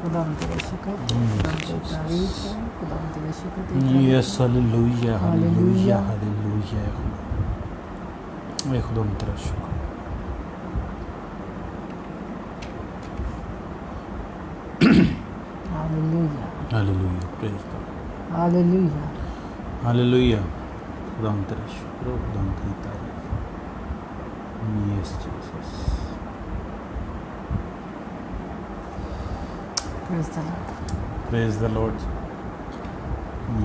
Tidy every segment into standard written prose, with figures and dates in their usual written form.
खुदा तेरा शुक्र, खुदा तेरी तारीफ है, खुदा तेरा शुक्र, तेरी तारीफ है। Yes hallelujah hallelujah hallelujah. ए खुदा तेरा शुक्र। Hallelujah hallelujah praise the hallelujah hallelujah. खुदा तेरा शुक्र, खुदा तेरी तारीफ। Yes Jesus. Praise the Lord. Praise the Lord.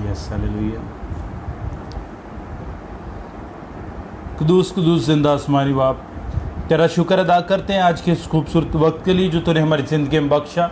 Yes hallelujah. कुदूस कुदूस जिंदा आसमानी बाप, तेरा शुक्र अदा करते हैं आज के इस खूबसूरत वक्त के लिए जो तूने हमारी ज़िंदगी में बख्शा,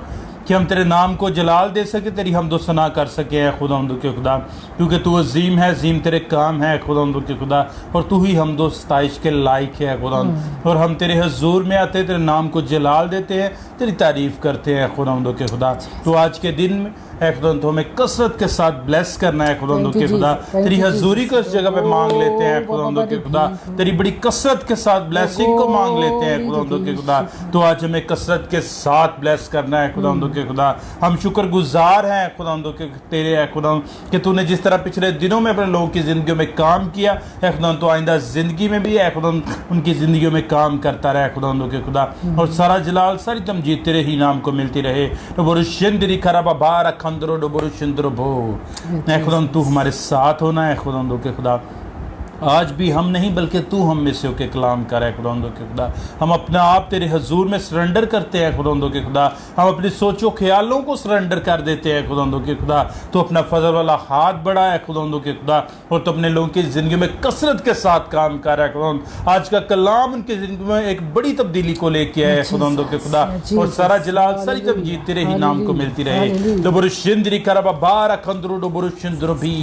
कि हम तेरे नाम को जलाल दे सके, तेरी हमदो सना कर सके हैं खुदावंद के खुदा, क्योंकि तू अजीम है, अजीम तेरे काम है खुदावंद के खुदा, और तू ही हमदो सताइश के लायक है खुदावंद। और हम तेरे हजूर में आते, तेरे नाम को जलाल देते हैं, तेरी तारीफ़ करते हैं खुदावंद के खुदा। तो आज के दिन में है खुदावंद, तो हमें कसरत के साथ ब्लेस करना है खुदावंद के खुदा। तेरी हजूरी को इस जगह पे मांग लेते हैं खुदावंद के खुदा, तेरी बड़ी कसरत के साथ ब्लेसिंग को मांग लेते हैं खुदावंद के खुदा। तो आज हमें कसरत के साथ ब्लेस करना है खुदावंद के खुदा। हम शुक्रगुजार हैं खुदावंद के तेरे है खुदावंद, कि तूने जिस तरह पिछले दिनों में अपने लोगों की ज़िंदगी में काम किया है खुदावंद, तो आइंदा ज़िंदगी में भी है खुदावंद उनकी ज़िंदगी में काम करता रहे खुदावंद के खुदा। और सारा जलाल सारी तमजीद तेरे ही नाम को मिलती रहे। बुरुशिंदरी खराबा बार खंदरो बुरुशिंदरो भो खुदावंद, तू हमारे साथ होना है खुदावंद के खुदा। आज भी हम नहीं बल्कि तू हम में से होके कलाम कर है खुदावंद के खुदा। हम अपना आप तेरे हजूर में सरेंडर करते हैं खुदावंद के खुदा। हम अपनी सोचो ख्यालों को सरेंडर कर देते हैं खुदावंद के खुदा। तो अपना फजल वाला हाथ बढ़ा है खुदावंद के खुदा, और तो अपने लोगों की ज़िंदगी में कसरत के साथ काम कर रहा है खुदावंद। आज का कलाम उनकी ज़िंदगी में एक बड़ी तब्दीली को लेके आया है खुदावंद के खुदा। और सारा जलाल सारी तमजीद तेरे ही नाम को मिलती रहे। डबुरुशिंदरी करबा बारा खंदरो डबुरुशिंदरो भी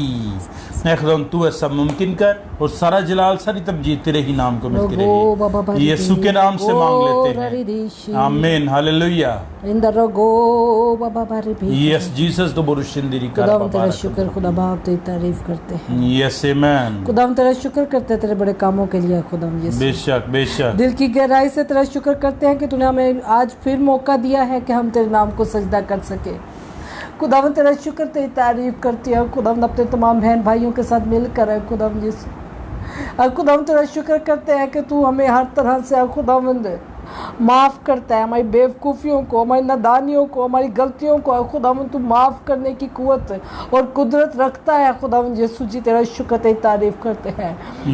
खुदावंद, तू ऐसा मुमकिन कर, और सारा जलाल सारी तमजीद तेरे ही नाम को मिलती रही। यीशु के नाम से मांग लेते हैं, आमीन हालेलुया। यस जीसस तो बुरुशिंदरी खुदा तेरा शुक्र, खुदा बाप तेरी तारीफ करते हैं। यस आमीन। खुदा तेरा शुक्र करते हैं तेरे बड़े कामों के लिए खुदा। बेशक बेशक दिल की गहराई से तेरा शुक्र करते हैं कि तूने हमें आज फिर मौका दिया है कि हम तेरे नाम को सजदा कर सके। खुदावन तेरा शुक्र, तेरी तारीफ करती है खुदावन, अपने तमाम बहन भाइयों के साथ मिलकर है खुदावन जिस खुदावन तेरा शुक्र करते हैं कि तू हमें हर तरह से खुदावंद माफ़ करता है, हमारी बेवकूफ़ियों को, हमारी नादानियों को, हमारी गलतियों को खुदावन तू माफ़ करने की कुव्वत और कुदरत रखता है खुदावन। यीशु जी तेरा शुक्र, तेरी तारीफ करते हैं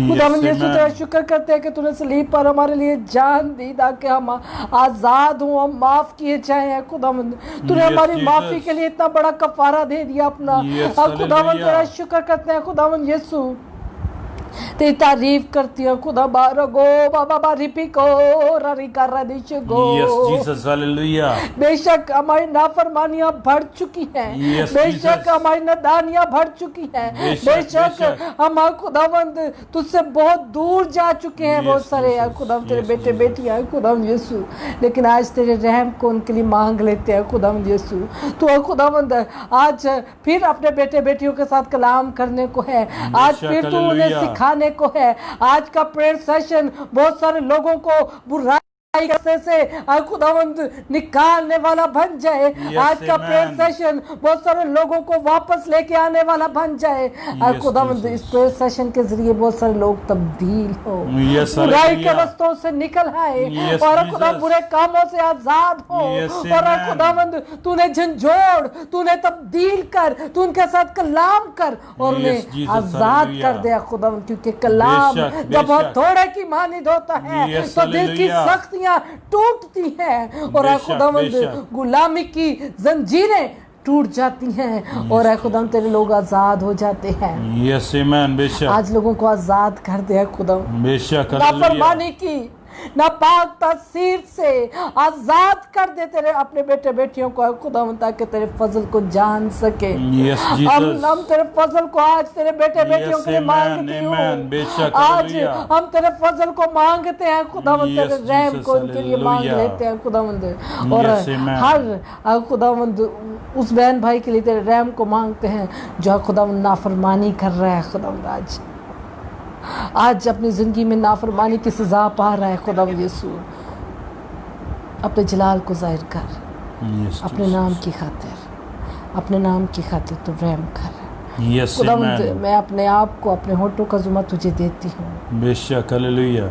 खुदावन। यीशु तेरा शुक्र करते हैं कि तूने सलीब पर हमारे लिए जान दी ताकि हम आज़ाद हों, हम माफ़ किए जाएँ खुदावन। तूने हमारी माफ़ी के लिए इतना बड़ा कफ़ारा दे दिया अपना खुदावन। तेरा शुक्र करते हैं खुदावन। यीशु तेरी तारीफ करती हूँ खुदा। बारगो बाबा बारिपी को ररिका रदिश गो। Yes Jesus hallelujah. बेशक हमारी नाफरमानियां बढ़ चुकी हैं, बेशक हमारी नादानियां बढ़ चुकी हैं, बेशक हम खुदावंद तुझसे बहुत दूर जा चुके हैं। बहुत सारे खुदावंद तेरे बेटे बेटियां खुदावंद यीशु, लेकिन आज तेरे रहम को उनके लिए मांग लेते हैं खुदावंद यीशु। तो खुदावंद आज फिर अपने बेटे बेटियों के साथ कलाम करने को है, आज फिर तू उन्हें खाने को है। आज का प्रेयर सेशन बहुत सारे लोगों को बुराई से खुदावंद निकालने वाला बन जाए। आज का प्रेयर सेशन बहुत सारे लोगों को वापस लेके आने वाला बन जाए। खुदावंद इस प्रेयर सेशन के जरिए बहुत सारे लोग तब्दील हो, बुराई के रास्तों से निकल आए और खुदा बुरे कामों से आजाद हो। और खुदावंद तूने झंझोड़, तूने तब्दील कर, तू उनके साथ कलाम कर और उन्हें आजाद कर दे खुदावंद। क्योंकि कलाम जब बहुत थोड़े की मानिद होता है तो दिल की सख्त टूटती हैं और खुदावंद गुलामी की जंजीरें टूट जाती हैं और खुदावंद तेरे लोग आजाद हो जाते हैं। यस आमीन। बेशक आज लोगों को आजाद कर दे खुदावंद, बेशक नाफरमानी की नापाक तासीर से आजाद कर दे तेरे अपने बेटे बेटियों को खुदावंद, ताकि तेरे फजल को जान सके। हम तेरे फजल को आज तेरे बेटे बेटियों के लिए मांगते हैं। आज हम तेरे फजल को मांगते हैं खुदावंद, तेरे रहम को उनके लिए मांग लेते हैं खुदावंद। और हर खुदावंद उस बहन भाई के लिए तेरे रहम को मांगते हैं जो खुदावंद नाफरमानी कर रहा है खुदावंद, आज अपनी ज़िंदगी में नाफरमानी की सज़ा पा रहा है खुदावंद। यीशु अपने जलाल को ज़ाहिर कर, Yes, अपने Jesus. नाम की खातिर, अपने नाम की खातिर तू रहम कर। Yes, खुदावंद amen. मैं अपने आप को, अपने होठों का जुमा तुझे देती हूँ। बेशक, हालेलुया।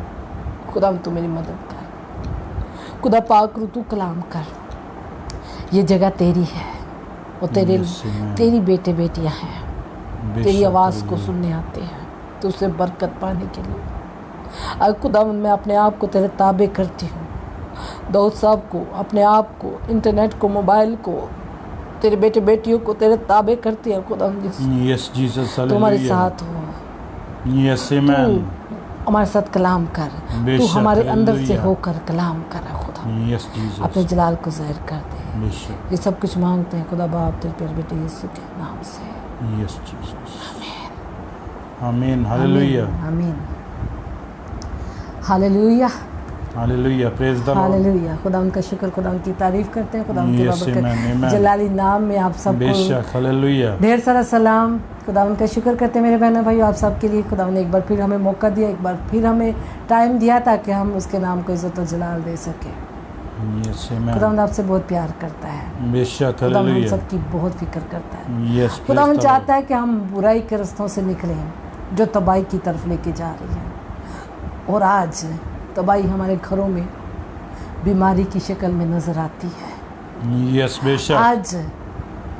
खुदावंद तू मेरी मदद कर। खुदा पाक रू तू कलाम कर। ये जगह तेरी है, वो Yes, amen. तेरी बेटे बेटियां हैं, तेरी बेशक, आवाज़ को हालेलुया। सुनने आते हैं तुझसे बरकत पाने के लिए। और खुदावंद मैं अपने आप को तेरे ताबे करती हूँ। दाऊद साहब को, अपने आप को, इंटरनेट को, मोबाइल को, तेरे बेटे बेटियों को तेरे ताबे करती है। खुदावंद Yes, Jesus, तू हमारे हालेलुया। साथ हो, Yes, amen. तू हमारे साथ कलाम कर, तू बेशक, हमारे अंदर से हालेलुया। होकर कलाम कर। खुदा Yes, Jesus. अपने जलाल को ज़ाहिर कर दे। बेशक। ये सब कुछ मांगते हैं खुदा बाप तेरे प्यारे बेटे यीशु के नाम से। Yes, Jesus. आमीन, हालेलुया। आमीन, hallelujah, hallelujah, praise the Lord. Hallelujah. खुदा उनका शुक्र, खुदा उनकी तारीफ करते हैं। खुदा उनके Yes, amen, बाबरकत amen. जलाली नाम में आप सबको बेशक, हालेलुया। ढेर सारा सलाम। खुदा उनका शुक्र करते हैं मेरे बहनों भाई आप सब के लिए। खुदा ने एक बार फिर हमें मौका दिया, एक बार फिर हमें टाइम दिया ताकि हम उसके नाम को इज्जत और जलाल दे सकें। Yes, खुदा amen. आपसे बहुत प्यार करता है। बेशक, खुदा हम हालेलुया। सबकी बहुत फिक्र करता है। Yes, खुदा praise हम the चाहता Lord. है कि हम बुराई के रास्तों से निकलें जो तबाही की तरफ लेके जा रही है। और आज तबाही हमारे घरों में बीमारी की शक्ल में नजर आती है। Yes, बेशक। आज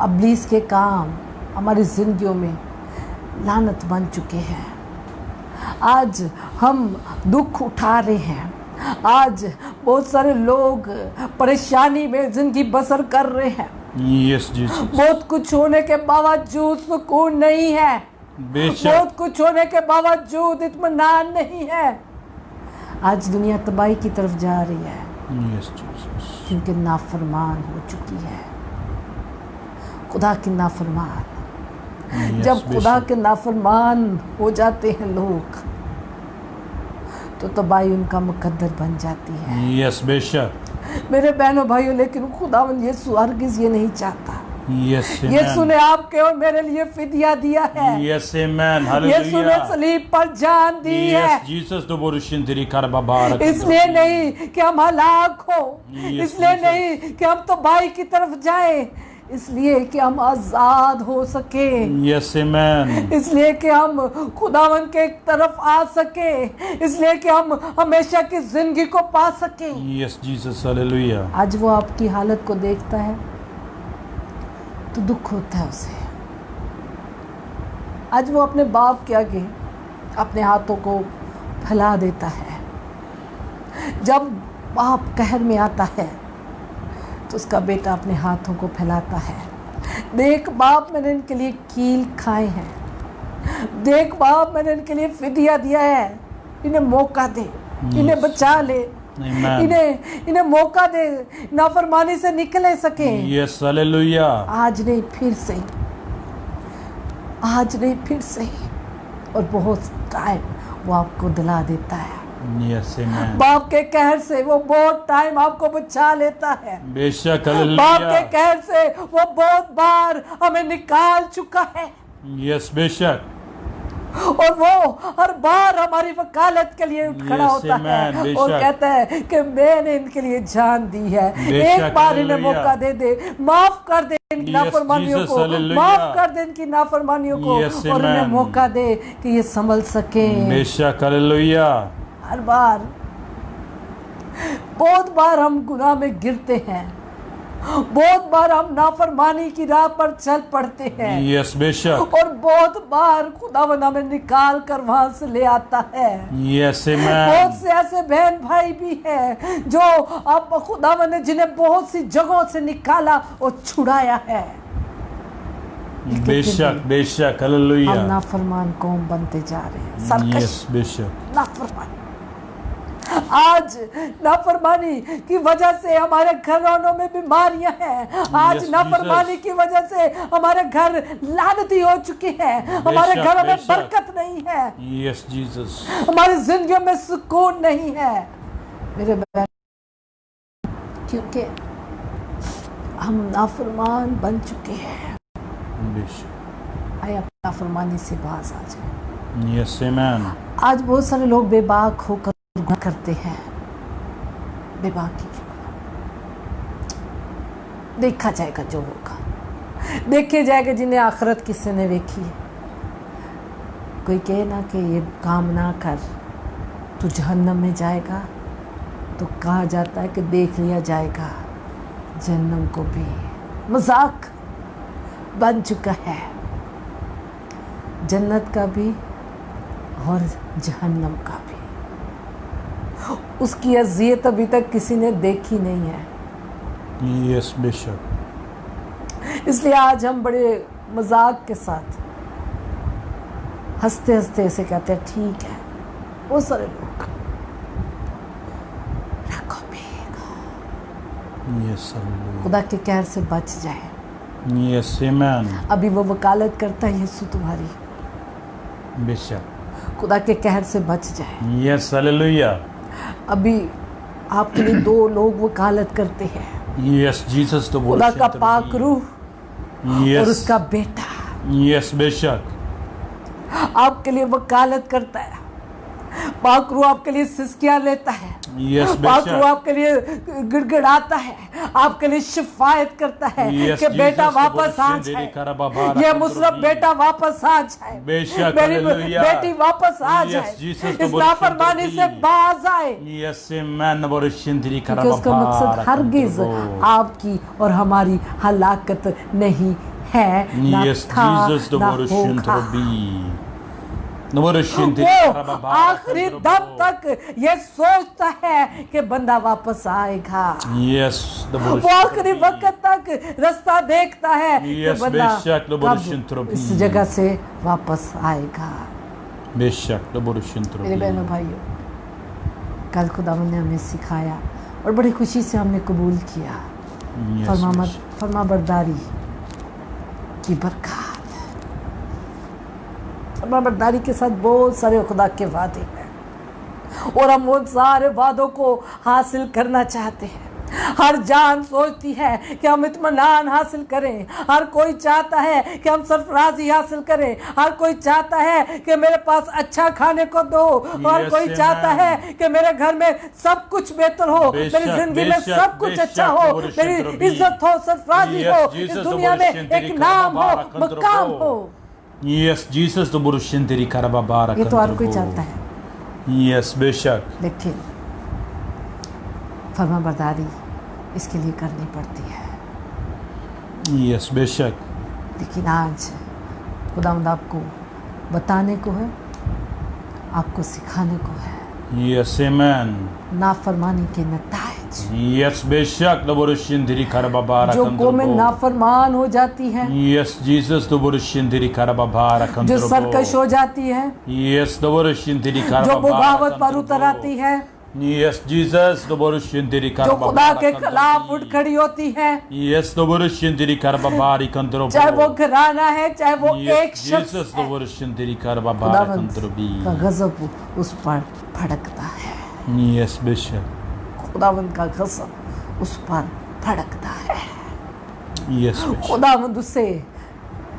अब्लीस के काम हमारी जिंदगियों में लानत बन चुके हैं। आज हम दुख उठा रहे हैं। आज बहुत सारे लोग परेशानी में जिंदगी बसर कर रहे हैं। Yes, Jesus. बहुत कुछ होने के बावजूद सुकून नहीं है, बेशक। बहुत कुछ होने के बावजूद इत्मीनान नहीं है। आज दुनिया तबाही की तरफ जा रही है Yes, Jesus. क्योंकि नाफरमान हो चुकी है। खुदा की नाफरमान। Yes, जब खुदा बेशक। के नाफरमान हो जाते हैं लोग तो तबाही उनका मुकद्दर बन जाती है। Yes, बेशक। मेरे बहनों भाइयों, लेकिन खुदावंद यीशु हरगिज़ ये नहीं चाहता। Yes, यीशु amen. ने आपके और मेरे लिए फिदिया दिया है। Yes, amen. यीशु ने Hallelujah. सलीब पर जान दी है। Yes, Jesus, तो बोरुशिन तेरी करबा बारक। इसलिए नहीं कि हम हलाक हो, Yes, इसलिए Jesus. नहीं कि हम तो भाई की तरफ जाएं, इसलिए कि हम आजाद हो सके, Yes, amen. इसलिए कि हम खुदावन के तरफ आ सके, इसलिए कि हम हमेशा की जिंदगी को पा सके। Yes, Jesus, hallelujah. आज वो आपकी हालत को देखता है तो दुख होता है उसे। आज वो अपने बाप के आगे अपने हाथों को फैला देता है। जब बाप कहर में आता है तो उसका बेटा अपने हाथों को फैलाता है। देख बाप, मैंने इनके लिए कील खाए हैं। देख बाप, मैंने इनके लिए फिदिया दिया है। इन्हें मौका दे, इन्हें बचा ले, Amen. इन्हें मौका दे, नाफरमानी से निकले सके। Yes, hallelujah. आज नहीं फिर से, आज नहीं फिर से। और बहुत टाइम वो आपको दिला देता है। Yes, amen. बाप के कहर से वो बहुत टाइम आपको बचा लेता है। बेशक, बाप के hallelujah. कहर से वो बहुत बार हमें निकाल चुका है। Yes, बेशक। और वो हर बार हमारी वकालत के लिए खड़ा Yes, होता amen, है बेशक। और कहता है कि मैंने इनके लिए जान दी है। बेशक, एक बार इन्हें हालेलुया। मौका दे, माफ कर दे इनकी Yes, नाफरमानियों Jesus, को, हालेलुया। माफ कर दे इनकी नाफरमानियों को। Yes, और इन्हें amen। मौका दे कि ये संभल सके। बेशक, hallelujah. हर बार, बहुत बार हम गुनाह में गिरते हैं, बहुत बार हम नाफरमानी की राह पर चल पड़ते हैं। Yes, बेशक। और बहुत बार खुदावंद हमें निकाल कर वहां से ले आता है। Yes, बहुत amen. से ऐसे बहन भाई भी हैं जो अब खुदावंद ने जिन्हें बहुत सी जगहों से निकाला और छुड़ाया है। बेशक, बेशक, हम hallelujah. नाफरमान कौम बनते जा रहे हैं, सरकश Yes, बेशक। नाफरमान। आज नाफरमानी की वजह से हमारे घरों में बीमारियां हैं। आज Yes, नाफरमानी Jesus. की वजह से हमारे घर लानती हो चुके हैं। हमारे बेशक, घरों में बेशक। बरकत नहीं है, Yes, Jesus. हमारी जिंदगियों में सुकून नहीं है मेरे बहन, क्योंकि हम नाफरमान बन चुके हैं। बेशक। आए अपनी नाफरमानी से बाज आ जाए। Yes, amen. आज बहुत सारे लोग बेबाक होकर गुनाह करते हैं, बेबाकी की। देखा जाएगा जो होगा, देखे जाएगा जिन्हें आखिरत किसी ने देखी है। कोई कहे ना कि ये काम ना कर तू जहन्नम में जाएगा, तो कहा जाता है कि देख लिया जाएगा जहन्नम को भी मजाक बन चुका है, जन्नत का भी और जहन्नम का भी। उसकी अज़ियत अभी तक किसी ने देखी नहीं है। यस बेशक। इसलिए आज हम बड़े मजाक के साथ हंसते हंसते ऐसे कहते हैं ठीक है, वो सारे लोग रखो पिएगा, यस खुदा के कहर से बच जाए। यस आमीन। अभी वो वकालत करता है यीशु तुम्हारी, बेशक खुदा के कहर से बच जाए। Yes hallelujah. अभी आपके लिए 2 लोग वकालत करते हैं, यस जीसस तो खुदा का पाक रूह यस और उसका बेटा यस बेशक। आपके लिए वकालत करता है। पाक रूह आपके लिए सिसकियां लेता है, यस पाक रूह बेशक। आपके लिए गिड़गिड़ाता है, आपके लिए शिफायत करता है Yes, कि बेटा Jesus, वापस आ तो जाए, ये मुसरफ बेटा वापस आ जाए, बेशक, मेरी हालेलुया। बेटी वापस आ Yes, जाए, Jesus, तो इस नाफरमानी से बाज आए। यस आमीन बोरशिंदरी क्योंकि उसका मकसद हरगिज आपकी और हमारी हलाकत नहीं है, ना यस था जीसस तो ना बोरशिंदरी होगा। बोरशिंदरी वो आखिरी दम तक ये सोचता है कि बंदा वापस आएगा, यस वो आखिरी वक्त तक रास्ता देखता है कि Yes, बंदा बेशक, कब इस जगह से वापस आएगा। बेशक बोरशिंदरी। मेरे बहनों भाइयों, कल खुदावंद ने हमें सिखाया और बड़ी खुशी से हमने कबूल किया फरमाबरदारी की बरकत। फरमाबरदारी के साथ बहुत सारे खुदा के वादे हैं और हम उन सारे वादों को हासिल करना चाहते हैं। हर जान सोचती है कि हम इत्मीनान हासिल करें, हर कोई चाहता है कि हम सरफराजी हासिल करें, हर कोई चाहता है कि मेरे पास अच्छा खाने को दो, हर कोई चाहता है कि मेरे घर में सब कुछ बेहतर हो, मेरी जिंदगी में सब कुछ अच्छा हो, मेरी इज्जत हो, सरफराजी हो, इस दुनिया में एक नाम हो, मकाम हो। यस जीसस तो बोरशिंदरी करबा बारा। ये तो हर कोई चाहता है। यस बेशक। लेकिन फरमाबरदारी इसके लिए करनी पड़ती है। यस बेशक। लेकिन आज खुदावंद आपको बताने को है, आपको सिखाने को है यस आमीन। नाफरमानी के नताइज। यस बेशक तो बोरशिंदरी करबा बारा। जो कौमें नाफरमान हो जाती हैं, यस जीसस तो बोरशिंदरी करबा बारा। जो सरकश हो जाती है, यस तो बोरशिंदरी करबा जो बगावत पर उतर आती है, यस जीसस तो बोरशिंदरी जो करबा खुदा के खिलाफ उठ खड़ी होती है, यस तो बोरशिंदरी करबा बारी कंत्रो। चाहे वो घराना है, चाहे वो एक शख्स जीसस तो है, बोरशिंदरी करबा बारा कंत्रो भी का गजब उस पर भड़कता है। यस बेशक। खुदावंद का गजब उस पर भड़कता है। यस खुदावंद उसे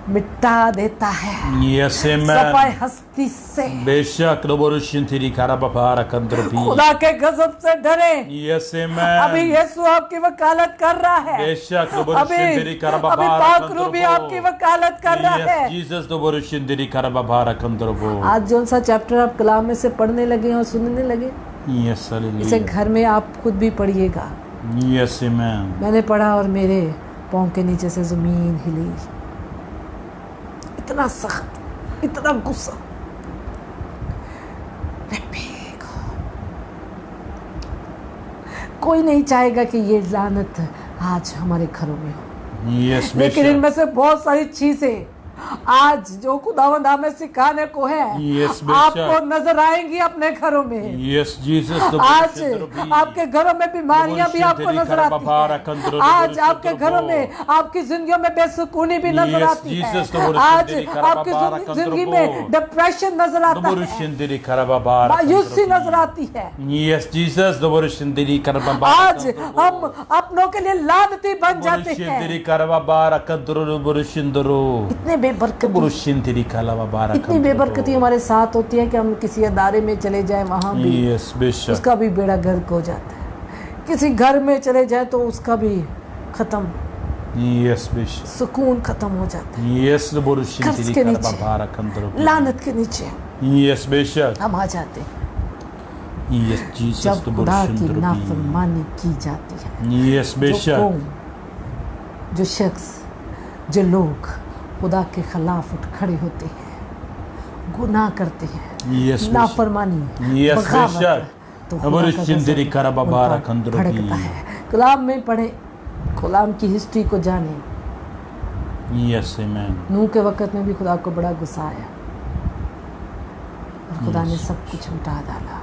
मिटा देता है यस सफाई आमीन। हस्ती से। बेशक तो बोरशिंदरी करबा बारा कंत्रो भी। खुदा के गजब से डरे। यस अभी आमीन। यीशु आपकी वकालत कर रहा है, बेशक तो अभी बोरशिंदरी करबा अभी बारा पाक रूह भी आपकी वकालत कर रहा है। जीसस तो बोरशिंदरी करबा बारा कंत्रो। आज जो सा चैप्टर आप कलाम में से पढ़ने लगे और सुनने लगे, यस इसे हालेलुया। घर में आप खुद भी पढ़िएगा। यस आमीन। मैंने पढ़ा और मेरे पाँव के नीचे से जमीन हिली। इतना सख्त, इतना गुस्सा। कोई नहीं चाहेगा कि ये लानत आज हमारे घरों में हो, यस लेकिन बेशक। इनमें से बहुत सारी चीजें आज जो खुदावंद हमें सिखाने को है, Yes, बेशक। आपको नजर आएंगी अपने घरों में। यस जीसस तो आज आपके घरों में बीमारियां भी आपको नजर आती हैं। आज आपके घरों में, आपकी जिंदगियों में बेसुकूनी भी नजर Yes, आती है। Jesus, तो आज बोलो आपकी जिंदगी में डिप्रेशन नजर आता है, मायूसी नजर आती है। यस जीसस तो बोरशिंदरी करबा बारा। आज हम अपनों के लिए लानती बन जाते हैं। बोरशिंदरी करबा बारा कंत्रो बोरशिंदरो। इतने बेबरकती, बोरशिंदरी करबा बारा। इतनी बेबरकती हमारे साथ होती है कि हम किसी अदारे में चले जाएं, वहां भी यस बेशक। उसका भी बेड़ा गर्क हो जाता है। किसी घर में चले जाए तो उसका भी खत्म। Yes, Bishop. सुकून खत्म हो जाता है। Yes, the Borushin कर्ज Tiri के नीचे, Karababara Kandrobi. लानत के नीचे Yes, Bishop. हम आ जाते हैं Yes, Jesus, जब the खुदा Borushin की Tiri. नाफरमानी की जाती है। Yes, जो Bishop. कौम, जो शख्स, जो लोग खुदा के खिलाफ उठ खड़े होते हैं, गुनाह करते हैं, Yes, Bishop. नाफरमानी, Yes, बगावत, Bishop. तो खुदा का Borushin Tiri गज़ब Karababara उन पर Kandrobi. भड़कता है। कलाम में पढ़े, कलाम की हिस्ट्री को जाने। Yes, amen. नूह के वक़्त में भी खुदा को बड़ा गुस्सा आया और खुदा ने सब कुछ मिटा डाला।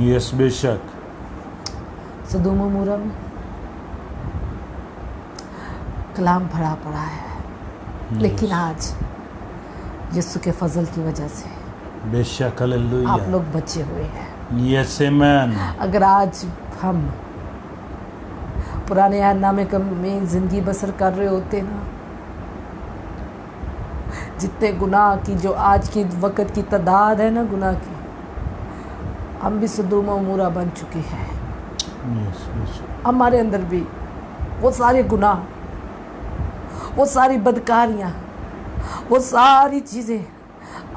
Yes, Bishop. सदोम और मोरा में कलाम भरा पड़ा है, लेकिन आज यीशु के फजल की वजह से Bishop, आप hallelujah. लोग बचे हुए हैं। Yes, amen. अगर आज हम पुराने अहदनामे में ज़िंदगी बसर कर रहे होते ना, जितने गुनाह की जो आज की वक़्त की तादाद है ना गुनाह की, हम भी सदोम और मोरा बन चुके हैं। Yes, Bishop. हमारे अंदर भी वो सारे गुनाह, वो सारी बदकारियाँ, वो सारी चीज़ें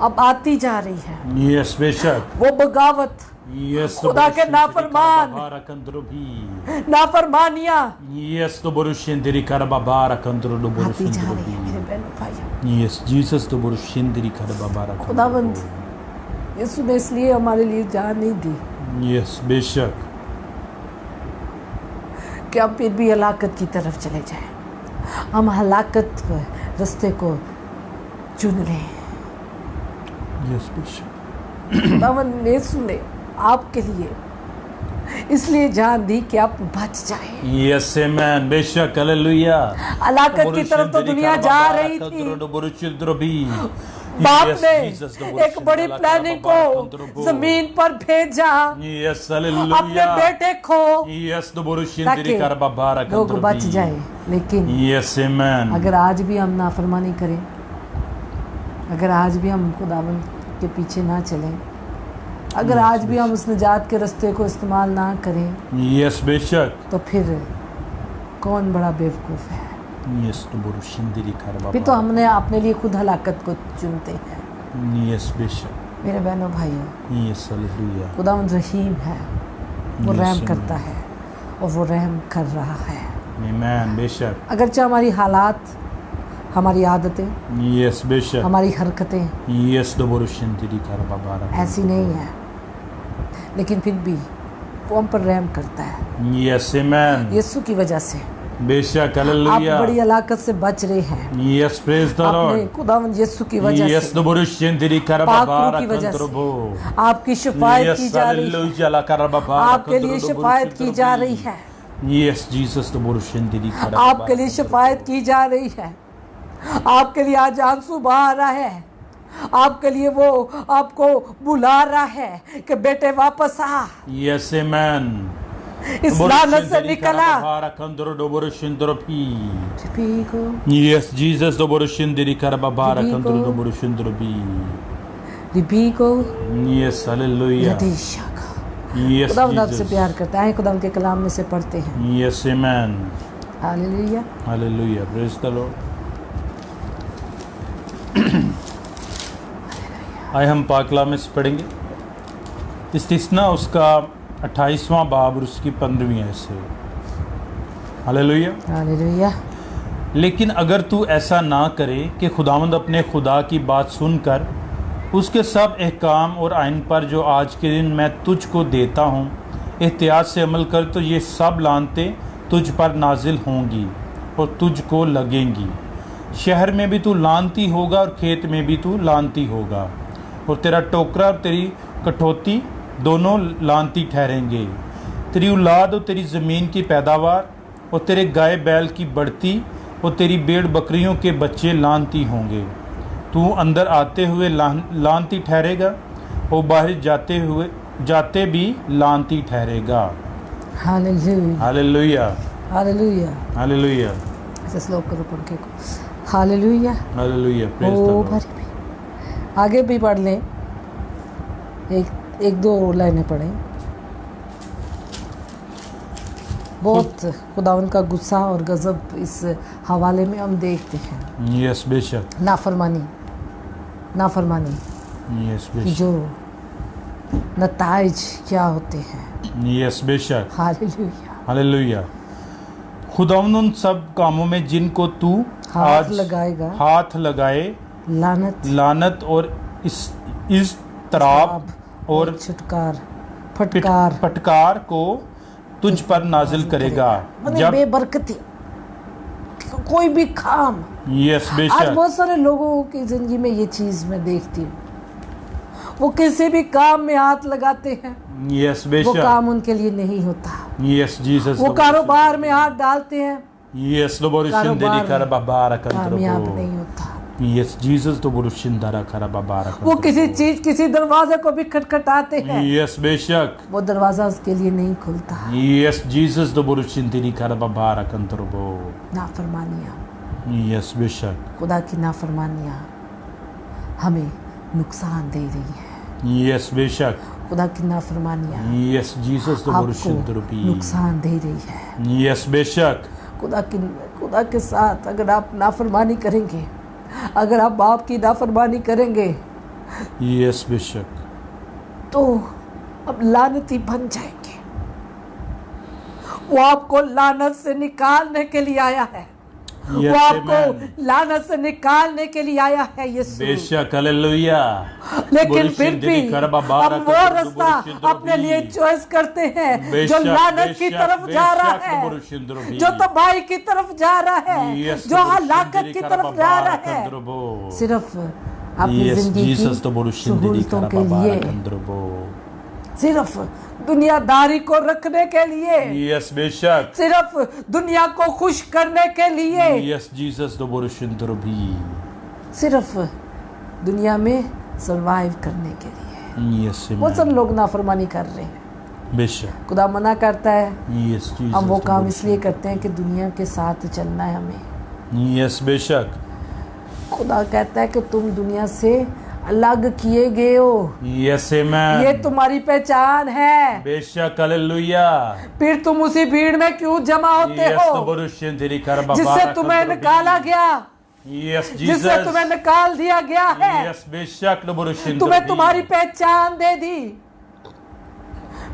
अब आती जा रही हैं। Yes, Bishop. वो बगावत, Yes, the खुदा के Borushin Tiri नाफरमान, Karababara Kandrobi. नाफरमानियाँ Yes, the Borushin Tiri Karababara Kandrobi. आती जा रही है मेरे बहनों भाइयों। Yes, Jesus, the Borushin Tiri Karababara खुदावंद Kandrobi. यीशु ने इसलिए हमारे लिए जान नहीं दी Yes, Bishop. कि हम फिर भी हलाकत की तरफ चले जाएं। हम हलाकत के रास्ते को चुन लें। Yes, Bishop. खुदावंद ने सुने आपके लिए इसलिए जान दी कि आप बच जाएं। Yes, amen. Bishop, hallelujah. हलाकत की तरफ तो दुनिया जा रही थी। बाप ने एक बड़ी प्लानिंग को जमीन पर भेजा, Yes, अपने hallelujah. बेटे को, Yes, the Borushin ताकि Tiri Karababara लोग बच Kandrobi. जाए। लेकिन Yes, amen. अगर आज भी हम नाफरमानी करें, अगर आज भी हम खुदावंद के पीछे ना चलें, अगर आज भी हम उस निजात के रास्ते को इस्तेमाल ना करें, Yes, Bishop. तो फिर कौन बड़ा बेवकूफ़ है। Yes, the Borushin Tiri फिर तो Karababara. हमने अपने लिए खुद हलाकत को चुनते हैं। Yes, Bishop. मेरे बहनों भाइयों, Yes, hallelujah. खुदावंद रहीम है, वो Yes, रहम amen. करता है और वो रहम कर रहा है। Amen, Bishop. अगरचे हमारी हालात, हमारी आदतें, Yes, Bishop. हमारी हरकतें Yes, the Borushin Tiri Karababara. ऐसी नहीं है, लेकिन फिर भी वो हम पर रहम करता है। Yes, amen. यीशु की वजह से Bishop, आप hallelujah. बड़ी हलाकत से बच रहे हैं। Yes, praise the आपने Lord. खुदावंद यीशु की वजह Yes, से, the Borushin Tiri पाक Karababara रूह की वजह से Kandrobo. आपकी शिफायत की Yes, जा रही है। hallelujah. La Karababara आपके लिए Kandrobo शिफायत की जा Borushin रही Tiri. है। Yes, Jesus, the Borushin Tiri Karababara. आपके लिए शिफायत की जा रही है। आपके लिए आज आंसू बहा रहा है। आपके लिए वो आपको बुला रहा है कि बेटे वापस आ, Yes, amen. इस लानत से निकला। Yes, Jesus, the Borushin Tiri Karababara Ribico. Borushin Tiri. रिबीको Yes, hallelujah. यदीशा का Yes, खुदावंद आपसे Jesus. प्यार करता है। खुदावंद के कलाम में से पढ़ते हैं। Yes, amen. Hallelujah. Hallelujah. Praise the Lord. आए हम पाकला में से पढ़ेंगे इस्तिस्ना उसका 28वां बाब और उसकी 15वीं आयत से। हालेलुया। हालेलुया। लेकिन अगर तू ऐसा ना करे कि खुदावंद अपने खुदा की बात सुनकर उसके सब अहकाम और आइन पर जो आज के दिन मैं तुझको देता हूँ एहतियात से अमल कर, तो ये सब लानतें तुझ पर नाजिल होंगी और तुझको लगेंगी। शहर में भी तू लानती होगा और खेत में भी तू लानती होगा, और तेरा टोकरा और तेरी कठौती दोनों लानती ठहरेंगे। तेरी औलाद और तेरी ज़मीन की पैदावार और तेरे गाय बैल की बढ़ती और तेरी भेड़ बकरियों के बच्चे लानती होंगे। तू अंदर आते हुए लानती ठहरेगा और बाहर जाते भी लानती ठहरेगा। हालेलुया। हालेलुया। हालेलुया। हालेलुया। ऐसे श्लोक करो पंखे को। Hallelujah. Hallelujah. Praise the O Lord. भरी भी आगे भी पढ़ लें, एक दो लाइनें पढ़ें। बहुत खुदावंद का गुस्सा और गजब इस हवाले में हम देखते हैं। यस बेशक, नाफरमानी यस की बेशक, जो नताइज क्या होते हैं। यस बेशक, हालेलुया। हालेलुया। खुदावंद उन सब कामों में जिनको तू हाथ आज लगाएगा, हाथ लगाए, लानत और इस तराब और फटकार को तुझ पर नाजिल करेगा। जब बेबरकती कोई भी काम। यस आज बेशक, बहुत सारे लोगों की जिंदगी में ये चीज मैं देखती हूँ, वो किसी भी काम में हाथ लगाते हैं, यस वो बेशक, काम उनके लिए नहीं होता। यस जीसस, वो कारोबार में हाथ डालते हैं, यस कामियाब नहीं होता। यस जीसस तो बुरुशिंदारा खरा बाबारा। वो किसी चीज किसी दरवाजे को भी खटखटाते हैं, यस बेशक, वो दरवाजा उसके लिए नहीं खुलता। यस जीसस तो बुरुशिंदरी खरा बाबारा कंतरबो। नाफरमानियां, यस बेशक, खुदा की नाफरमानियां हमें नुकसान दे रही है। यस बेशक, खुदा की नाफरमानियां यस जीसस तो बुरुशिंदरी आपको नुकसान दे रही है। यस बेशक, खुदा के साथ अगर आप नाफरमानी करेंगे, अगर आप बाप की नाफरमानी करेंगे, यस बेशक, तो अब लानती बन जाएंगे। वो आपको लानत से निकालने के लिए आया है। वो आपको लानत से निकालने के लिए आया है यीशु। बेशक, हालेलुया। लेकिन फिर भी हम वो रास्ता अपने लिए चॉइस करते हैं जो लानत की तरफ जा रहा है, जो तबाही की तरफ जा रहा है, जो हलाकत की तरफ जा रहा है, सिर्फ अपनी जिंदगी की सहूलतों के लिए, सिर्फ दुनियादारी को रखने के लिए, यस बेशक, सिर्फ दुनिया को खुश करने के लिए, यस जीसस तो बुरुशिंदरबी, सिर्फ दुनिया में सरवाइव करने के लिए। यस, बहुत सब लोग नाफरमानी कर रहे हैं। बेशक, खुदा मना करता है, यस जीसस, हम वो काम इसलिए करते हैं कि दुनिया के साथ चलना है हमें। यस बेशक, खुदा कहता है कि तुम दुनिया से अलग किए गए हो। यस आमेन, ये तुम्हारी पहचान है। बेशक, हालेलुया। फिर तुम उसी भीड़ में क्यों जमा होते हो जिससे तुम्हें निकाला गया, यस जिससे जीसस, तुम्हें निकाल दिया गया है, यस बेशक, तुम्हें तुम्हारी पहचान दे दी।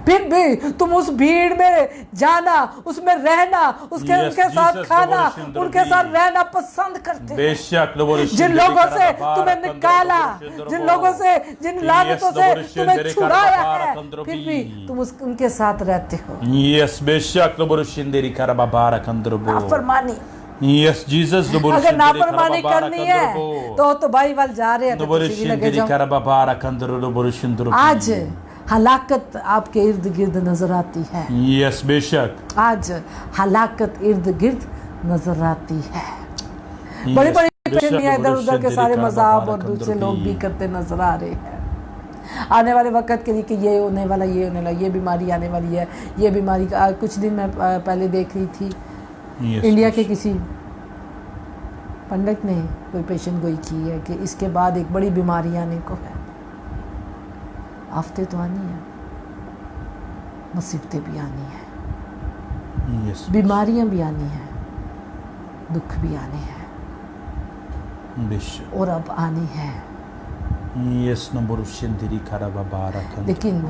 फिर भी तुम उस भीड़ में जाना, उसमें रहना, उनके साथ खाना, उनके साथ रहना पसंद करते। बेशक, जिन लोगों से तुम्हें निकाला, जिन लोगों से, जिन लानतों से तुम्हें छुड़ाया है, फिर भी तुम उनके साथ रहते हो। यस बेशक, नाफरमानी, यस जीसस, अगर नाफरमानी करनी है तो बाइबल जा रहे हैं, तो किसी भी लगे जाओ। आज हलाकत आपके इर्द गिर्द नजर आती है। यस बेशक, आज हलाकत इर्द गिर्द नजर आती है। बड़ी बड़ी दुनिया इधर उधर के सारे मज़ाहब और दूसरे लोग भी करते नजर आ रहे हैं आने वाले वक्त के लिए कि ये होने वाला, ये होने वाला, ये बीमारी आने वाली है, ये बीमारी का। कुछ दिन मैं पहले देख रही थी, इंडिया के किसी पंडित ने कोई पेशेंट गोई की है कि इसके बाद एक बड़ी बीमारी आने को है। आफतें तो आनी है, मुसीबतें भी आनी है, यस, बीमारियां भी आनी है, दुख भी आने हैं, बेशक, और अब आनी है। यस नंबरुशिंदरी खराबाबारा, लेकिन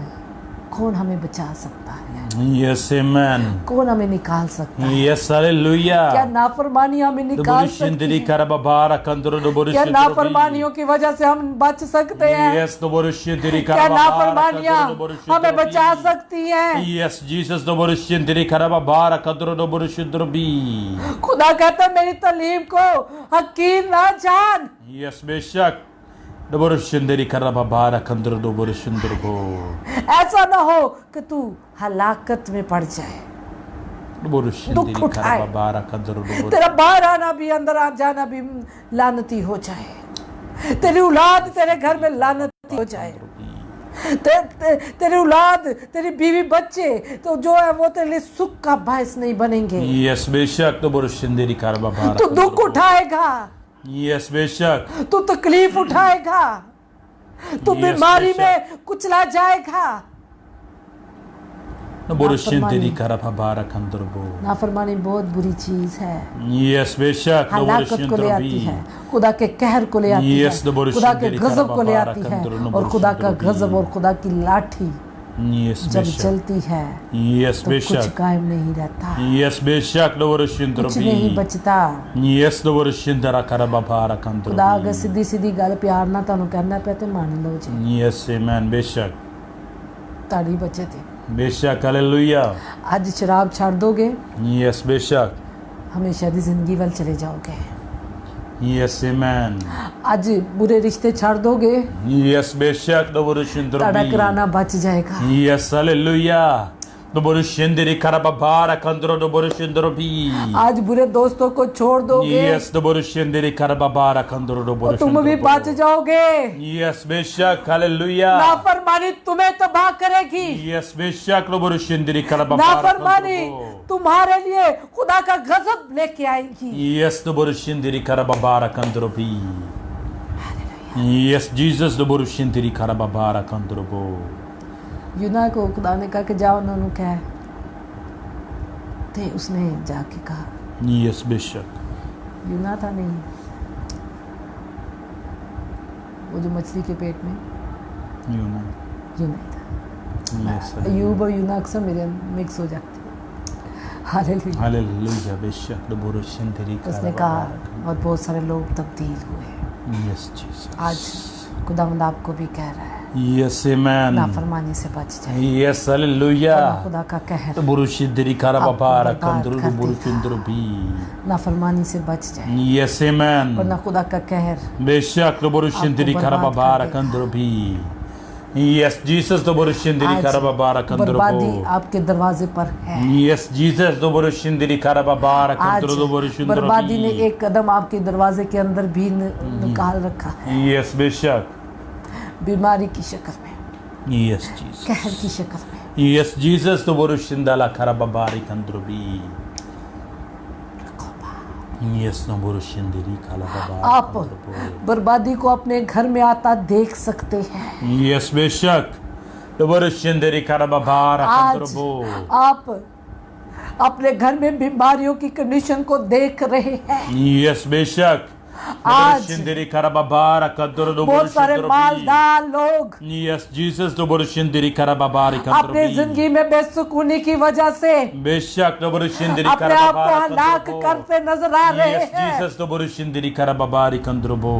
कौन हमें बचा सकता है? यस आमेन, कौन हमें निकाल सकता है? Yes hallelujah. क्या नाफरमानी हमें निकाल सकती है? क्या नाफरमानियों की वजह से हम बच सकते हैं? यस नंबरुशिंदरी क्या नाफरमानियां हमें बचा सकती हैं? यस जीसस नंबरुशिंदरी खराबाबारा कंद्रो नंबरुशिंदरबी। खुदा कहता है मेरी तालीम को हकीर ना जान। यस बेशक, नंबरुशिंदरी खराबाबारा कंद्रो नंबरुशिंदरबो। ऐसा ना हो कि तू हलाकत में पड़ जाए, दुख उठाए, तेरा बाहर आना भी अंदर आ जाना भी लानती हो जाए, तेरी औलाद तेरे घर में लानती हो जाए, तेरी औलाद, तेरी बीवी बच्चे तो जो है वो तेरे लिए सुख का बायस नहीं बनेंगे। यस बेशक, नंबरुशिंदरी खराबाबारा। तू दुख उठाएगा, यस बेशक, तू तकलीफ उठाएगा, तू बीमारी में कुचला जाएगा, Borushindiri karababara kandrubo. नाफरमानी बहुत बुरी चीज है, Yes, बेशक. हलाकत को ले आती है, खुदा के कहर को ले आती Yes, है, खुदा के गजब को ले आती है, और खुदा का गजब और खुदा की लाठी Yes, जब बेशक. चलती है Yes, तो कुछ बेशक. कायम नहीं रहता, Yes, बेशक. कुछ नहीं बचता। Yes, Borushindara karababara खुदा kandrubo. अगर सीधी सीधी गल प्यार ना ਤੁਹਾਨੂੰ कहना पे तो मान लो जी, Yes, amen. बेशक. ताड़ी बचे थे। बेशक. हालेलुया. आज शराब छोड़ दोगे, Yes, बेशक. हमेशा दी जिंदगी वाल चले जाओगे। Yes, amen. आज बुरे रिश्ते छोड़ दोगे, Yes, बेशक. ताड़ा Borushindara. कराना बच जाएगा। Yes, hallelujah. Borushindiri karababara kandro borushindrobi. आज बुरे दोस्तों को छोड़ दोगे, Yes, Borushindiri karababara kandro और तुम भी बच borushindrobi. जाओगे। Yes, बेशक. Hallelujah. नाफरमानी तुम्हें तबाह करेगी, Yes, बेशक. Borushindiri karababara नाफरमानी kandro. तुम्हारे लिए खुदा का गजब लेके आएगी। Yes, Borushindiri karababara kandrobi. Yes, Jesus, Borushindiri karababara kandrobo. यूना को खुदा ने कहा कि जाओ, उन्होंने कहा थे, उसने जाके कहा, Yes, बेशक. यूना था नहीं, वो जो मछली के पेट में, You know. यूना था। Yes, अयूब और यूना अक्सर मेरे मिक्स हो जाते हैं। हालेलुया। Hallelujah, बेशक. Borushindiri उसने कहा, karababara. और बहुत सारे लोग तब्दील हुए। Yes, Jesus. आज खुदावंद आपको भी कह रहा है, Yes, amen. नाफरमानी से बच जाए, Yes, hallelujah. खुदा का कहर, Borushindiri karababara आपको बर्बाद kandro कर borushindrobi. नाफरमानी से बच जाए, Yes, amen. वरना खुदा का कहर बेशक. Borushindiri आपको बर्बाद karababara कर kandrobi. Yes, Jesus, Borushindiri आज karababara बर्बादी kandrobo. आपके दरवाजे पर है। Yes, Jesus, Borushindiri karababara आज kandro बर्बादी ने borushindrobi. एक कदम आपके दरवाजे के अंदर भी निकाल रखा है, Yes, बेशक. बीमारी की शक्ल में, Yes, Jesus. कहर की शक्ल में। Yes, Jesus, Borushindala karababari kandrobi. Yes, no Borushindiri karababara आप kandrobo. बर्बादी को अपने घर में आता देख सकते हैं। Yes, बेशक. Borushindiri karababara आज kandrobo. आप अपने घर में बीमारियों की कंडीशन को देख रहे हैं। Yes, बेशक. आज Borushindiri karababara kandrobo. बहुत सारे मालदार लोग Yes, Jesus, Borushindiri karababari अपनी kandrobi. जिंदगी में बेसुकूनी की वजह से बेशक. Borushindiri अपने आप को karababara हलाक kandrobo. करते नजर आ रहे Yes, हैं। Jesus, Borushindiri karababari kandrobo.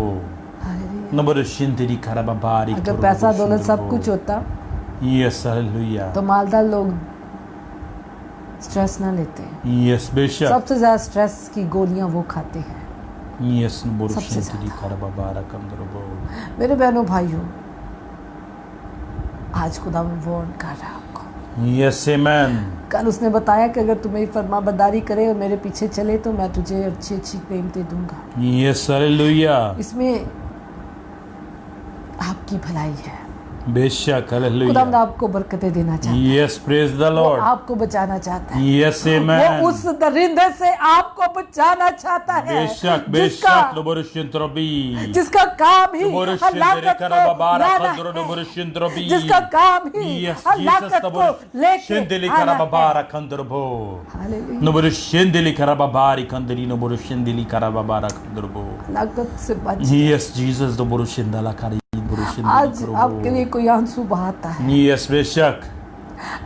Borushindiri karababari अगर पैसा दौलत सब कुछ होता Yes, hallelujah. तो मालदार लोग स्ट्रेस ना लेते। Yes, बेशक. सबसे ज्यादा स्ट्रेस की गोलियां वो खाते हैं। Yes, Borushindiri ज्यादा। karababara kandrobo. मेरे बहनों भाइयों, आज खुदा वार्न कर रहा है आपको। Yes, amen. कल उसने बताया कि अगर तू मेरी फरमाबरदारी करे और मेरे पीछे चले तो मैं तुझे अच्छी अच्छी कीमतें दूंगा। Yes, hallelujah. इसमें आपकी भलाई है। बेशक. खुदा Hallelujah. आपको बरकतें देना चाहता है, Yes, praise the वो Lord. आपको बचाना चाहता है, Yes, amen. वो उस दरिंदे से आपको बचाना चाहता है बेशक. जिसका बेशक. Borushindrobi. जिसका काम ही Borushindiri हलाकत को karababara लाना kandro है, Borushindrobi. जिसका काम ही Yes, Jesus, हलाकत को लेके Borushindiri आना है। karababara kandrobo. Hallelujah. No Borushindiri karababari kandri no Borushindiri karababara kandrobo. हलाकत से बच। Yes, Jesus, the Borushindala kari Borushindiri आज आपके लिए कोई आंसू बहाता है, Yes, बेशक.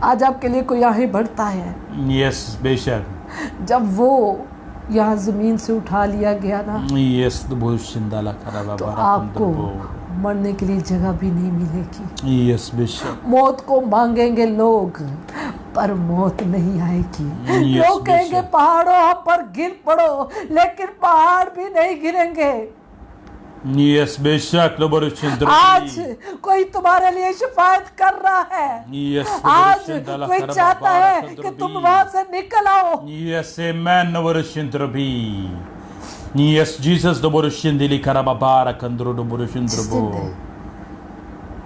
आज आपके लिए कोई आहें भरता है। Yes, बेशक. जब वो यहाँ जमीन से उठा लिया गया ना, Yes, the Borushindala तो karababara आपको kandrobo. मरने के लिए जगह भी नहीं मिलेगी। Yes, बेशक. मौत को मांगेंगे लोग पर मौत नहीं आएगी। Yes, लोग कहेंगे बेशक. पहाड़ों हम पर गिर पड़ो, लेकिन पहाड़ भी नहीं गिरेंगे। Yes, बेशक. No Borushindrobi. आज कोई तुम्हारे लिए शिफायत कर रहा है। Yes, the आज Borushindala कोई चाहता है karababara कि तुम kandrobi. वहां से निकल आओ। Yes, amen. No Borushindrobi. Yes, Jesus, the Borushindili karababara kandro no Borushindrobo.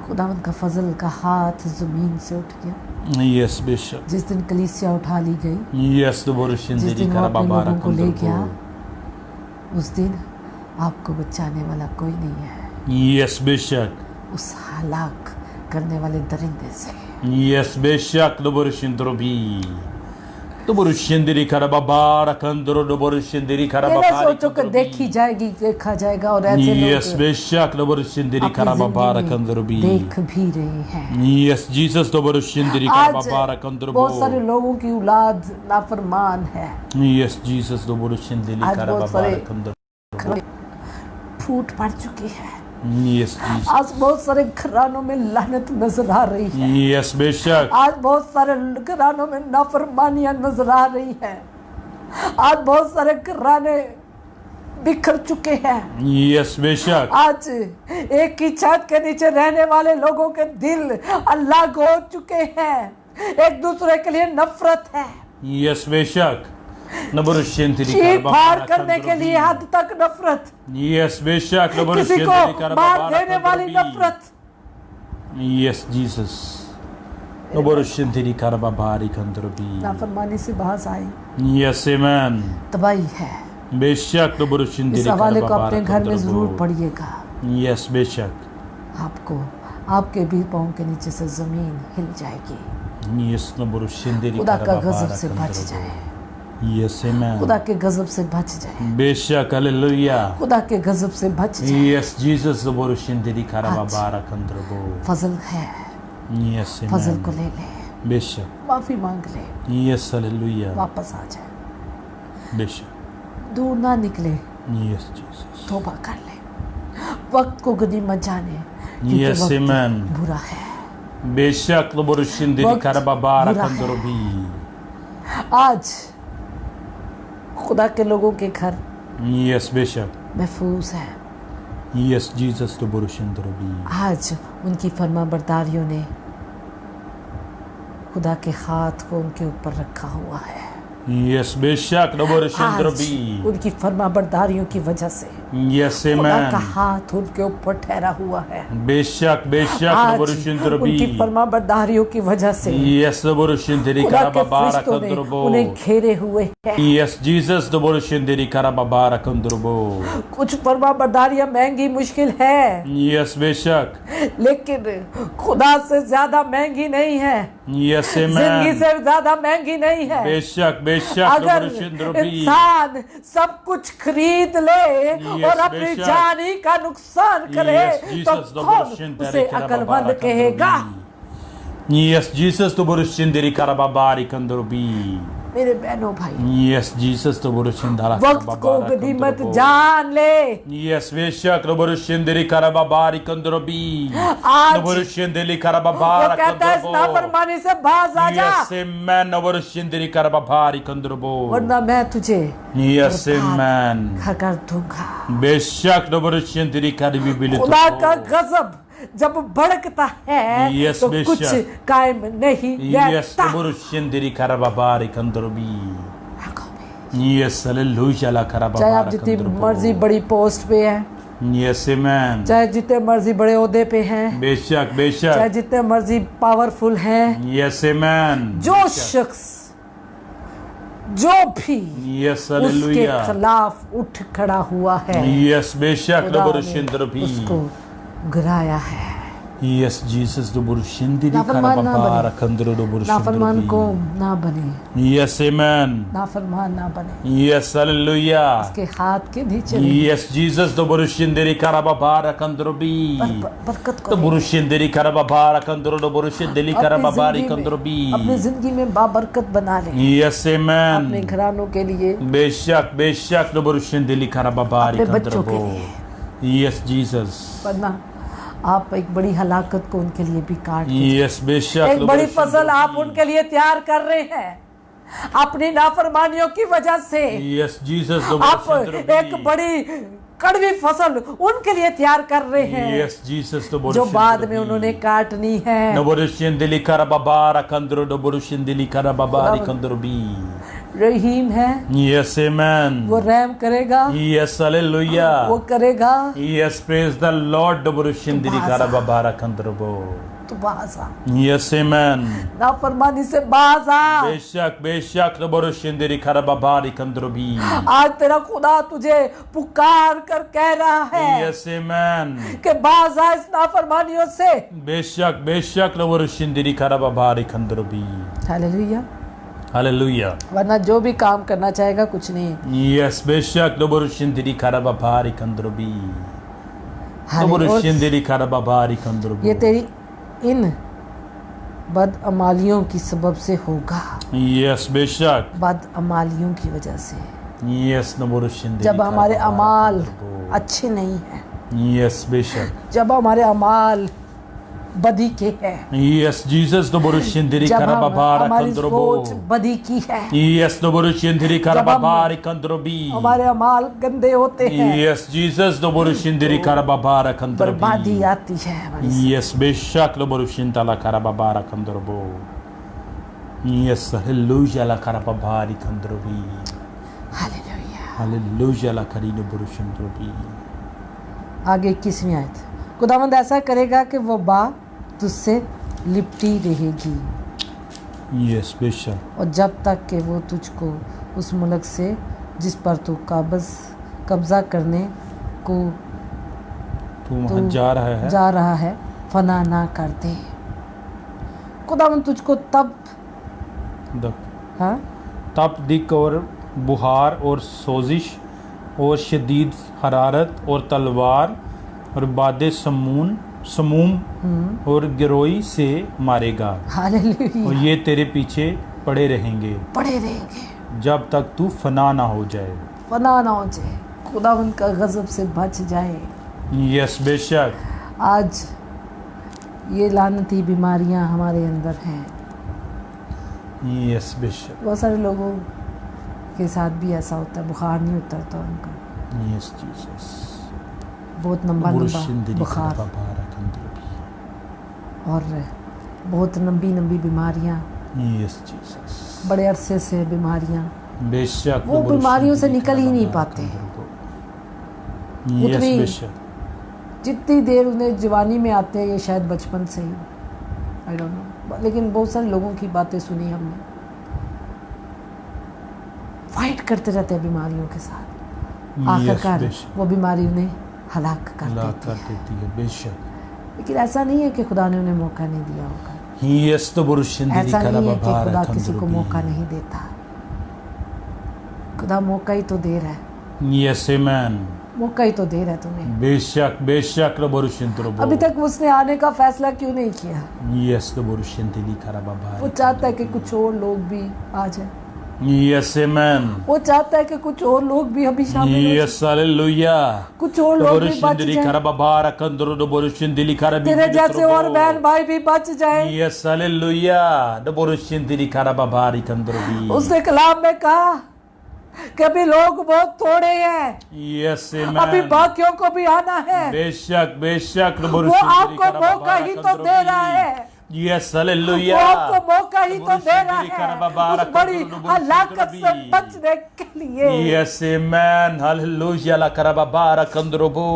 खुदावंद का फजल का हाथ जमीन से उठ गया। Yes, बेशक. जिस दिन कलीसिया उठा ली गई, Yes, the जिस Borushindili दिन वो अपने karababara लोगों को ले गया, kandrobo. उस दिन आपको बचाने वाला कोई नहीं है Yes, बेशक. उस हलाक करने वाले दरिंदे से। Yes, Beshak, the Borushindrobi. The Borushindiri Karababara Kandro, the Borushindiri ये ना Karababara. सोचो कि देखी जाएगी, देखा जाएगा और ऐसे Yes, लोग Beshak, the Borushindiri अपनी Karababara जिंदगी में Kandrobi. देख भी रहे हैं। Yes, Jesus, the Borushindiri Karababara आज बहुत सारे Kandrobo. लोगों की औलाद नाफरमान है, Yes, Jesus, the Borushindiri आज बहुत सारे Karababara Kandrobo. फूट पड़ चुकी है। Yes, Jesus. आज बहुत सारे घरानों में लानत नजर आ रही है। Yes, Beshak. आज बहुत सारे घरानों में नाफरमानियां नजर आ रही है। आज बहुत सारे घराने बिखर चुके हैं। Yes, Beshak. आज एक ही छत के नीचे रहने वाले लोगों के दिल अलग हो चुके हैं, एक दूसरे के लिए नफरत है, Yes, Beshak. Naborushindiri चीख फाड़ Karababara करने के लिए Kandrobi. हद तक नफरत, Yes, Beshak. किसी Naborushindiri को मार Karababara देने वाली Kandrobi. नफरत। Yes, Jesus. Naborushindiri Karababari Kandrobi. नाफरमानी से बाहर आई Yes, Amen. तबाही है। Beshak. इस Naborushindiri हवाले को Karababara अपने घर में जरूर Kandrobi. पढ़िएगा। Yes, Beshak. आपको आपके भी पाँव के नीचे से जमीन हिल जाएगी। Yes, Naborushindiri खुदा का गजब Karababara से बच जाए, Kandrobi. Yes, Amen. खुदा के गजब से बच जाए, Beshak. Hallelujah. खुदा के गजब से बच जाए। Yes, Jesus. Naborushindiri Karababara Kandrobi. फजल है, Yes, फजल को Amen. ले ले, Beshak. माफी मांग ले, Yes, hallelujah. वापस आ जाए, Beshak. दूर ना निकले, Yes, Jesus. तौबा कर ले। वक्त को गनीमत जाने, क्योंकि Yes, वक्त amen. बुरा है। Beshak. Naborushindiri वक्त Karababara बुरा है। Kandrobi. आज खुदा के लोगों के घर Yes, Beshak. महफूज है। Yes, Jesus. Naborushindrobi. आज उनकी फरमाबरदारियों ने खुदा के हाथ को उनके ऊपर रखा हुआ है। Yes, Beshak. आज Naborushindrobi. उनकी फरमाबरदारियों की वजह से Yes, खुदा का amen. हाथ उनके ऊपर ठहरा हुआ है। Beshak. Beshak. आज Naborushindrobi. उनकी फरमाबरदारियों की वजह से Yes, Naborushindiri खुदा के Karababara फरिश्तों ने उन्हें Kandrobi. घेरे हुए हैं। Yes, Jesus. Naborushindiri Karababara Kandrobi. कुछ फरमाबरदारियां महंगी मुश्किल है, Yes, Beshak. लेकिन खुदा से ज्यादा महंगी नहीं है, Yes, जिंदगी amen. से ज्यादा महंगी नहीं है। Beshak. Beshak. अगर Naborushindrobi. इंसान सब कुछ खरीद ले और अपनी बेशक। जान ही का नुकसान करे Yes, तो Jesus. कौन Naborushindiri उसे अकलमंद Karababara कहेगा? Kandrobi. Yes, Jesus. Naborushindiri Karababari Kandrobi. मेरे बहनों भाई, Yes, Jesus. Naborushindara वक्त को Karababara गनीमत Kandrobi. जान ले। Yes, Beshak. Naborushindiri Karababari Kandrobi. आज Naborushindiri वो Karababara कहता है इस Kandrobi. नाफरमानी से बाज आ जा, Yes, amen. Naborushindiri Karababari Kandrobi. वरना मैं तुझे Yes, बर्बाद amen. कर दूंगा। Beshak. Naborushindiri Karabibili खुदा का गजब जब भड़कता है Yes, तो बेशक। कुछ कायम नहीं Yes, रहता। Naborushindiri Karababari Kandrobi. आंखों में। Yes, hallelujah. La चाहे आप Karababara जितनी Kandrobi. मर्जी बड़ी पोस्ट पे हैं, Yes, amen. चाहे जितने मर्जी बड़े ओहदे पे हैं, Beshak. चाहे Beshak. जितने मर्जी पावरफुल हैं, Yes, amen. जो शख्स जो भी Yes, उसके hallelujah. खिलाफ उठ खड़ा हुआ है, Yes, Beshak. खुदा ने Naborushindrobi. उसको गिराया है। Yes, Jesus. Naborushindiri नाफरमान ना Karababara बने, नाफरमान को Kandrobi. ना बने, Yes, amen. नाफरमान ना बने, Yes, hallelujah. उसके हाथ के नीचे रहे, Yes, Jesus. Naborushindiri Karababara Kandrobi. बरकत को Naborushindiri Karababara Kandrobi. Naborushindiri Karababari Kandrobi. अपनी जिंदगी में बाबरकत बना ले, Yes, अपने amen. घरानों के लिए, Beshak. Beshak. Naborushindiri Karababari अपने बच्चों के Kandrobi. Yes, Jesus. वरना आप एक बड़ी हलाकत को उनके लिए भी काट दीजिए। Yes, Beshak. एक बड़ी फसल आप Naborushindiri. उनके लिए तैयार कर रहे हैं अपनी नाफरमानियों की वजह से। Yes, Jesus. आप Naborushindiri. एक बड़ी कड़वी फसल उनके लिए तैयार कर रहे हैं Yes, Jesus. जो बाद में उन्होंने काटनी है। Naborushindiri Karababara Kandrobi. Naborushindiri Karababari Kandrobi. रहीम है, Yes, amen. वो रहम करेगा, Yes, वो hallelujah. करेगा। Yes, praise the Lord. Naborushindiri बाजा। Karababara Kandrobi. तू बाज आ, Yes, amen. नाफरमानी से बाज आ। बेशक नबरुशिंदरी खरबाबारी कंद्रबी। आज तेरा खुदा तुझे पुकार कर कह रहा है Yes, amen. कि बाज आ इस नाफरमानियों से। बेशक नबरुशिंदरी खरबाबारी कंद्रबी। हालेलुया। हालेलुया। वरना जो भी काम करना चाहेगा कुछ नहीं। Yes, बेशक नबरुशिंदरी खरबाबारी कंद्रबी। नबरुशिंदरी खरबाबारी कंद्रबी। ये तेरी इन बदअमालियों की सबब से होगा। Yes, बेशक। बदअमालियों की वजह से, Yes, नबरुशिंदरी। जब हमारे अमाल अच्छे नहीं हैं, Yes, बेशक। जब हमारे अमाल बदी के हैं, Yes, Jesus नबरुशिंदरी जब खरबाबारा हमारी कंद्रबो। सोच बदी की है, Yes, नबरुशिंदरी खरबाबारी कंद्रबी। हमारे अमाल गंदे होते हैं, Yes, Jesus नबरुशिंदरी खरबाबारा कंद्रबी। बर्बादी आती है हमारी। Yes, बेशक नबरुशिंतला खरबाबारा कंद्रबो। Yes, hallelujah la खरबाबारी कंद्रबी। Hallelujah. Hallelujah la खरी नबरुशिंतरबी। आगे 21वीं आयत। खुदावंद ऐसा करेगा कि वो बा तुझसे लिपटी रहेगी, Yes, बेशक। और जब तक कि वो तुझको उस मुल्क से जिस पर तू कब्जा करने को तू वहाँ जा रहा है फना ना कर दे। खुदावंद तुझको तब तपदीक और बुहार और सोजिश और शदीद हरारत और तलवार और बादे समूम और गिरोई से मारेगा। हालेलुया। और ये तेरे पीछे पड़े रहेंगे जब तक तू फना ना हो जाए। फना ना हो जाए, खुदावंद का गजब से बच जाए। यस, बेशक। आज ये लानती बीमारियां हमारे अंदर हैं। यस, बेशक। बहुत सारे लोगों के साथ भी ऐसा होता है, बुखार नहीं उतरता उनका। Yes, Jesus. बहुत लंबा बुखार और बहुत लंबी बीमारियां। Yes, Jesus. बड़े अरसे से बीमारियां, बेशक। वो बीमारियों से निकल ही नहीं पाते। यस, बेशक। जितनी देर उन्हें जवानी में आते हैं, ये शायद बचपन से ही, आई डोंट नो, लेकिन बहुत सारे लोगों की बातें सुनी हमने, फाइट करते रहते हैं बीमारियों के साथ। आखिरकार वो बीमारी उन्हें हलाक कर देती है। बेशक। लेकिन ऐसा नहीं है कि खुदा ने उन्हें मौका नहीं दिया होगा। ऐसा नहीं है कि खुदा किसी को मौका नहीं देता। खुदा मौका ही तो दे रहा है। यस, आमेन। मौका ही तो दे रहा है तुम्हें। बेशक, बेशक। अभी तक उसने आने का फैसला क्यों नहीं किया? यस, वो चाहता है कि कुछ और लोग भी आ जाए। यस, आमेन। वो चाहता है कि कुछ और लोग भी अभी शामिल हो जाएं। Yes, hallelujah. कुछ और लोग भी बच जाएं। तेरे जैसे और बहन भाई भी बच जाएं। Yes, hallelujah. उसने कलाम में कहा कि अभी लोग बहुत थोड़े हैं। यस, आमेन। अभी बाकियों को भी आना है। बेशक, बेशक। वो आपको मौका ही तो दे रहा है। Yes, hallelujah. वो आपको मौका ही तो दे रहा है उस बड़ी हलाकत से बचने के लिए। Yes, amen. हालेलुया। ला करबाबारा कंद्रोबो।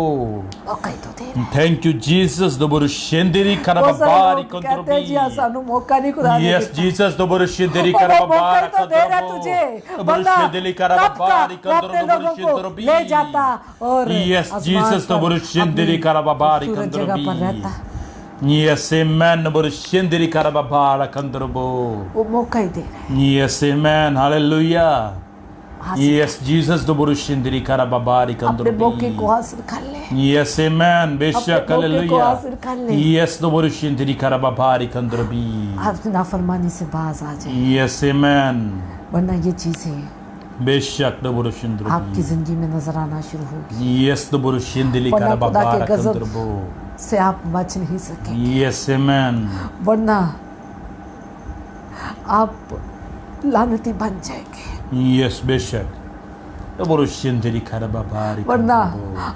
मौका ही तो दे रहा है। Thank you Jesus. दोबरुशिंदरी करबाबारी कंद्रोबी। कहते हैं जी सानू मौका नहीं खुदा ने यस, जीसस। दोबरुशिंदरी करबाबारा तो दे रहा तुझे, दोबरुशिंदरी करबाबारी कंद्रोबी ले जाता और यस, जीसस। दोबरुशिंदरी करबाबारी कंद्रोबी। Yes, amen. दोबरुशिंदरी करबाबारा कंद्रोबो। वो मौका ही दे रहा है। Yes, amen. Hallelujah. Yes, Jesus. दोबरुशिंदरी करबाबारी कंद्रोबी। अपने मौके को हासिल कर ले। Yes, amen. बेशक। हालेलुया। हालेलुया। यस, दोबरुशिंदरी करबाबारी कंद्रोबी। आप नाफरमानी से बाज आ जाए। Yes, amen. वरना ये चीजें बेशक दोबरुशिंदरी आपकी जिंदगी में नजर आना शुरू होगी। यस, दोबरुशिंदरी करबाबारा कंद्रोबो से आप बच नहीं सकेंगे। Yes, amen. वरना आप लानती बन जाएंगे। यस, बेशक। The Borushin Delicada Babari. वरना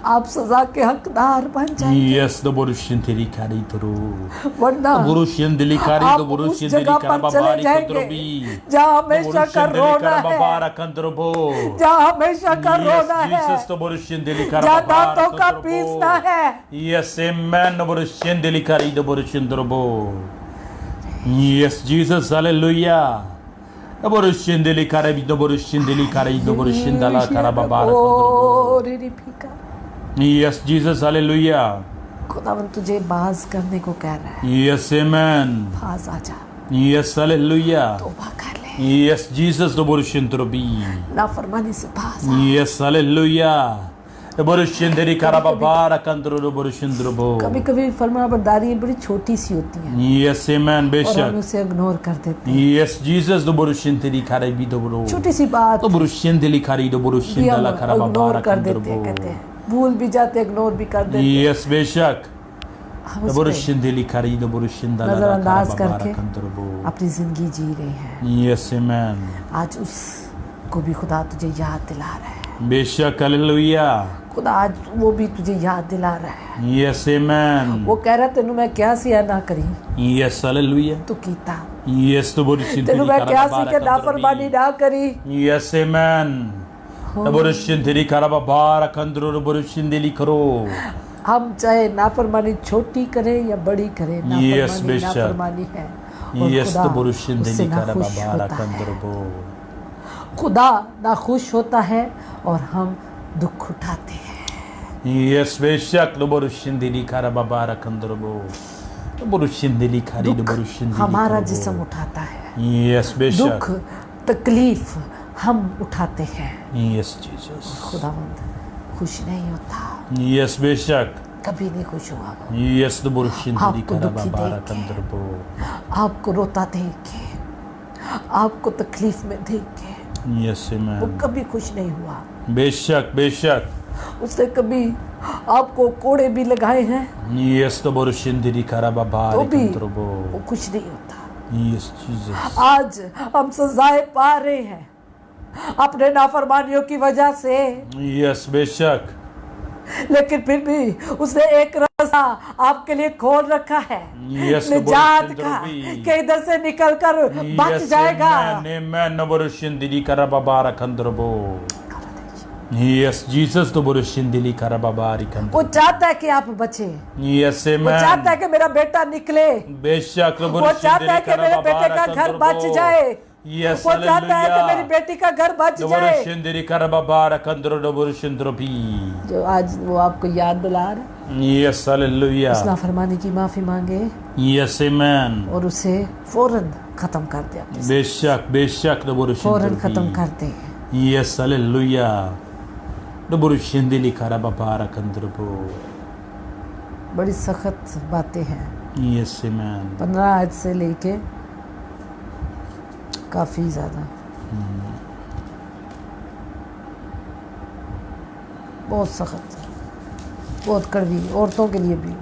आप सजा के हकदार बन जाएंगे। Yes, the Borushin Delicari through. वरना The Borushin Delicari, आप the उस Borushin जगह Delicada पर चले Babari जाएंगे Kandrobi. जहाँ हमेशा का रोना है, Babara Kandrobo. जहाँ हमेशा का रोना Yes, है, Jesus, the Borushin Delicada जहाँ Babara दांतों का पीसना Kandrobo. है। Yes, amen, the Borushin Delicari, the Borushin Drobo. Yes, Jesus, hallelujah. The Borushin Delicari, the Borushin Delicari, the Borushin Dala Karababara O Kandrobo. रे फिका। Yes, Jesus, hallelujah. खुदावन तुझे बाज करने को कह रहा है, Yes, amen. बाज आजा, Yes, hallelujah. तौबा कर ले, Yes, Jesus, the Borushin Drobi. नाफरमानी से बाज आ। Yes, hallelujah. The Borushin Delicara Babara Kandro, the Borushin Drobo. कभी कभी फरमाबरदारी बड़ी छोटी सी होती है Yes, amen, और हम Bishop. उसे इग्नोर कर देते हैं। Yes, Jesus, the Borushin Delicari, the Boro. छोटी सी बात The Borushin Delicari, the Borushin भी हम Dala इग्नोर Karababara कर देते हैं, कहते Kandrobo. हैं भूल भी जाते, इग्नोर भी कर देते हैं। Yes, Bishop. हम The उस पे Borushin Delicari, the Borushin Dala नजरअंदाज Karababara करके Kandrobo. अपनी जिंदगी जी रहे हैं। Yes, amen. आज उसको भी खुदा तुझे याद दिला रहा है, Bishop, hallelujah. खुदा आज वो भी तुझे याद दिला रहा है। Yes, amen. वो कह रहा तेनू मैं क्या सिया ना करी, Yes, hallelujah. तू कीता, Yes, the Borushin तेनू मैं क्या सी Delicara के नाफरमानी ना करी। Yes, amen. The Borushin Delicara Babara Kandro, the Borushin Delicaro. हम चाहे नाफरमानी छोटी करें या बड़ी करें, Yes, नाफरमानी Bishop. नाफरमानी है और Yes, खुदा the Borushin उससे Delicara नाखुश Babara होता है। Kandrobo. खुदा नाखुश होता है और हम दुख उठाते हैं। Yes, Bishop, the Borushin Delicara Babara Kandrobo. The Borushin Delicari, the Borushin हमारा जिस्म Delicaro. उठाता है, Yes, Bishop. दुख तकलीफ हम उठाते हैं। Yes, Jesus. खुदावंद खुश नहीं होता, Yes, Bishop. कभी नहीं खुश हुआ। Yes, the Borushin आपको Delicara दुखी Babara देख के, Kandrobo. आपको रोता देख के, आपको तकलीफ में देख के Yes, वो amen. कभी खुश नहीं हुआ। Bishop, Bishop. उसने कभी आपको कोड़े भी लगाए हैं Yes, the Borushin Delicara तो Babara भी Kandrobo. वो खुश नहीं होता। Yes, Jesus. आज हम सजाएं पा रहे हैं अपने नाफरमानियों की वजह से, Yes, बेशक. लेकिन फिर भी उसने एक रास्ता आपके लिए खोल रखा है Yes, निजात the का, Borushin कि इधर से निकलकर बच Yes, जाएगा। amen. The Borushin Delicara Babara Kandrobo. Yes, Jesus, the Borushin Delicara Babari वो Kandrobo. चाहता है कि आप बचे, Yes, वो चाहता amen. है कि मेरा बेटा निकले, बेशक, the वो Borushin चाहता है कि Delicara मेरे बेटे का Babara घर बच Kandrobo. जाए, Yes, वो चाहता है कि मेरी hallelujah. बेटी का घर बच The जाए। Borushin Delicara Babara Kandrobo, the Borushin Drobi. जो आज वो आपको याद दिला रहा है, Yes, उस hallelujah. नाफरमानी की माफी मांगे Yes, amen. और उसे फौरन खत्म कर दे, अपने से बेशक, the Borushin फौरन Drobi. खत्म कर दे। Yes, hallelujah. The Borushin Delicara Babara Kandrobo. बड़ी सख्त बातें हैं, Yes, amen. 15 आयत से लेके काफी ज्यादा, बहुत सख्त, बहुत कड़वी, औरतों के लिए भी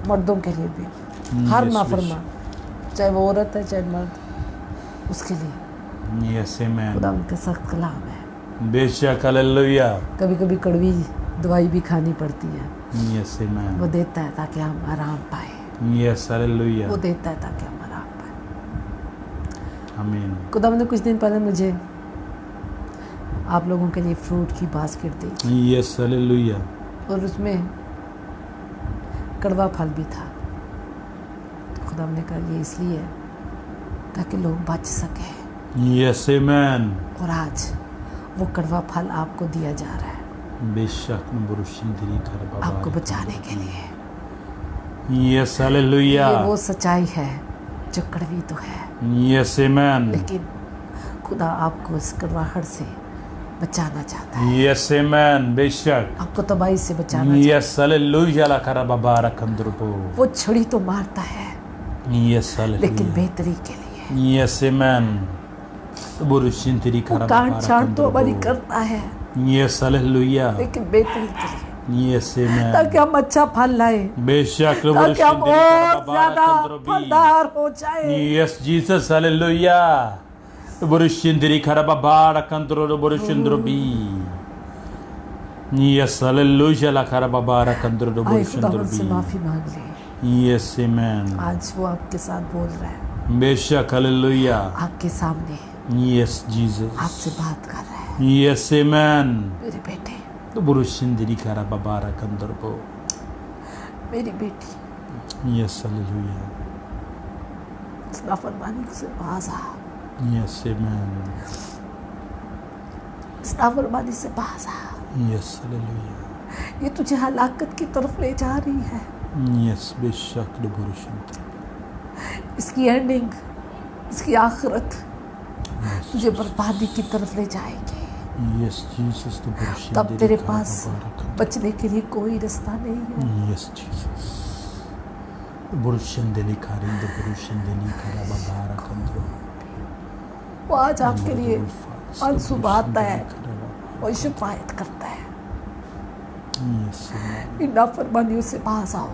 मर्दों के लिए भी, हर Yes, नाफरमान, चाहे वो औरत है चाहे मर्द, उसके लिए Yes, amen. खुदा उनके सख्त कलाम है। बेशक, hallelujah. कभी कभी कड़वी दवाई भी खानी पड़ती है, Yes, वो amen. देता है ताकि हम आराम पाए, Yes, वो hallelujah. देता है ताकि हम आराम पाए। Amen. खुदा ने कुछ दिन पहले मुझे आप लोगों के लिए फ्रूट की बास्केट दी Yes, hallelujah. और उसमें कड़वा फल भी था। तो खुदा ने कहा ये इसलिए है ताकि लोग बच सके, Yes, amen. और आज वो कड़वा फल आपको दिया जा रहा है, बेशक, the Borushin Delicara Babara. आपको बचाने के लिए। Yes, ये hallelujah. वो सच्चाई है जो कड़वी तो है, Yes, amen. लेकिन खुदा आपको इस कड़वाहट से बचाना चाहता है, Yes, amen. बेशक. आपको तबाही से बचाना चाहता Yes, hallelujah. La Cara Babara Kandrobo. है। वो छड़ी तो मारता है Yes, लेकिन hallelujah. बेहतरी के लिए, Yes, amen. The Borushin वो Delicara काट Babara छाट तो हमारी Kandrobo. करता है Yes, hallelujah. लेकिन बेहतरी के लिए, Yes, amen. ताकि हम अच्छा फल लाए, बेशक, the ताकि Borushin हम और Delicara Babara ज्यादा Kandrobo. फलदार हो जाए। Yes, Jesus, hallelujah. Borushindiri karababara kandro borushindrobi. Yes, hallelujah la karababara kandro आए खुदावंद से borushindrobi. माफी मांग ले। Yes, amen. आज वो आपके साथ बोल रहा है, Beshak, hallelujah. आपके सामने Yes, Jesus. आपसे बात कर रहा है। Yes, amen. मेरे बेटे, Borushindiri karababara kandro. मेरी बेटी, Yes, hallelujah. इस नाफरमानी से बाज आ, Yes, amen. इस नाफरमानी से बाज आ। Yes, hallelujah. ये तुझे हलाकत की तरफ ले जा रही है। Yes, Beshak the Borushindri. इसकी एंडिंग, इसकी आखिरत Yes, तुझे बर्बादी की तरफ ले जाएगी। yes, Jesus the Borushindri. तब तेरे पास बचने के लिए कोई रास्ता नहीं है। Yes, Jesus. The Borushindri Karin, the Borushindri Karababara Kandro. वो आज आपके लिए आंसू बहाता है और शिफायत करता है। Yes, इन नाफरमानियों से बाज आओ,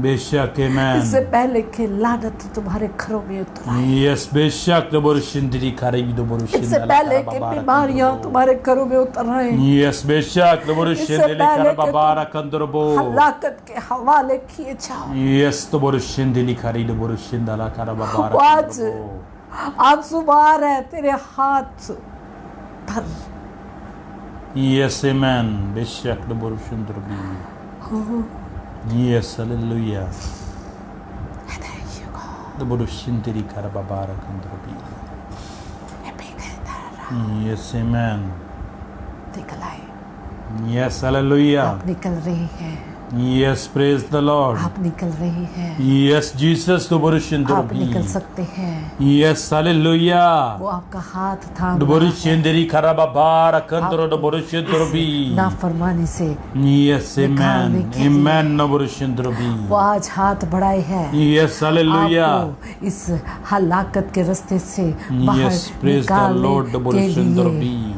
Beshak, amen. इससे पहले कि लानत तुम्हारे घरों में उतर आए, Yes, Beshak the Borushindri Karin, the इससे Borushindri पहले कि बीमारियां तुम्हारे घरों में उतर आए, Yes, Beshak the Borushindri Karababara Kandro. हलाकत के हवाले किए जाओ। Yes, the Borushindri Karin, the Borushindala Karababara वो आज Kandro. आंसू बहा रहा है तेरे हाथ पर। Yes, amen. Beshak the Borushindri. Yes, hallelujah. The Borushindri Karababara Kandro. Yes, amen. निकल आए, Yes, hallelujah. आप निकल रहे हैं, Yes, praise the Lord. आप निकल रहे हैं, Yes, Jesus the आप निकल Borushindri. सकते हैं। Yes, hallelujah. वो आपका हाथ थाम The रहा है, Borushindri Karababara Kandro the Borushindri. नाफरमानी से Yes, निकालने amen. के लिए। Amen, the Borushindri. वो आज हाथ बढ़ाए है Yes, hallelujah. आपको इस हलाकत के रास्ते से बाहर Yes, praise the Lord, the निकालने के लिए Borushindri.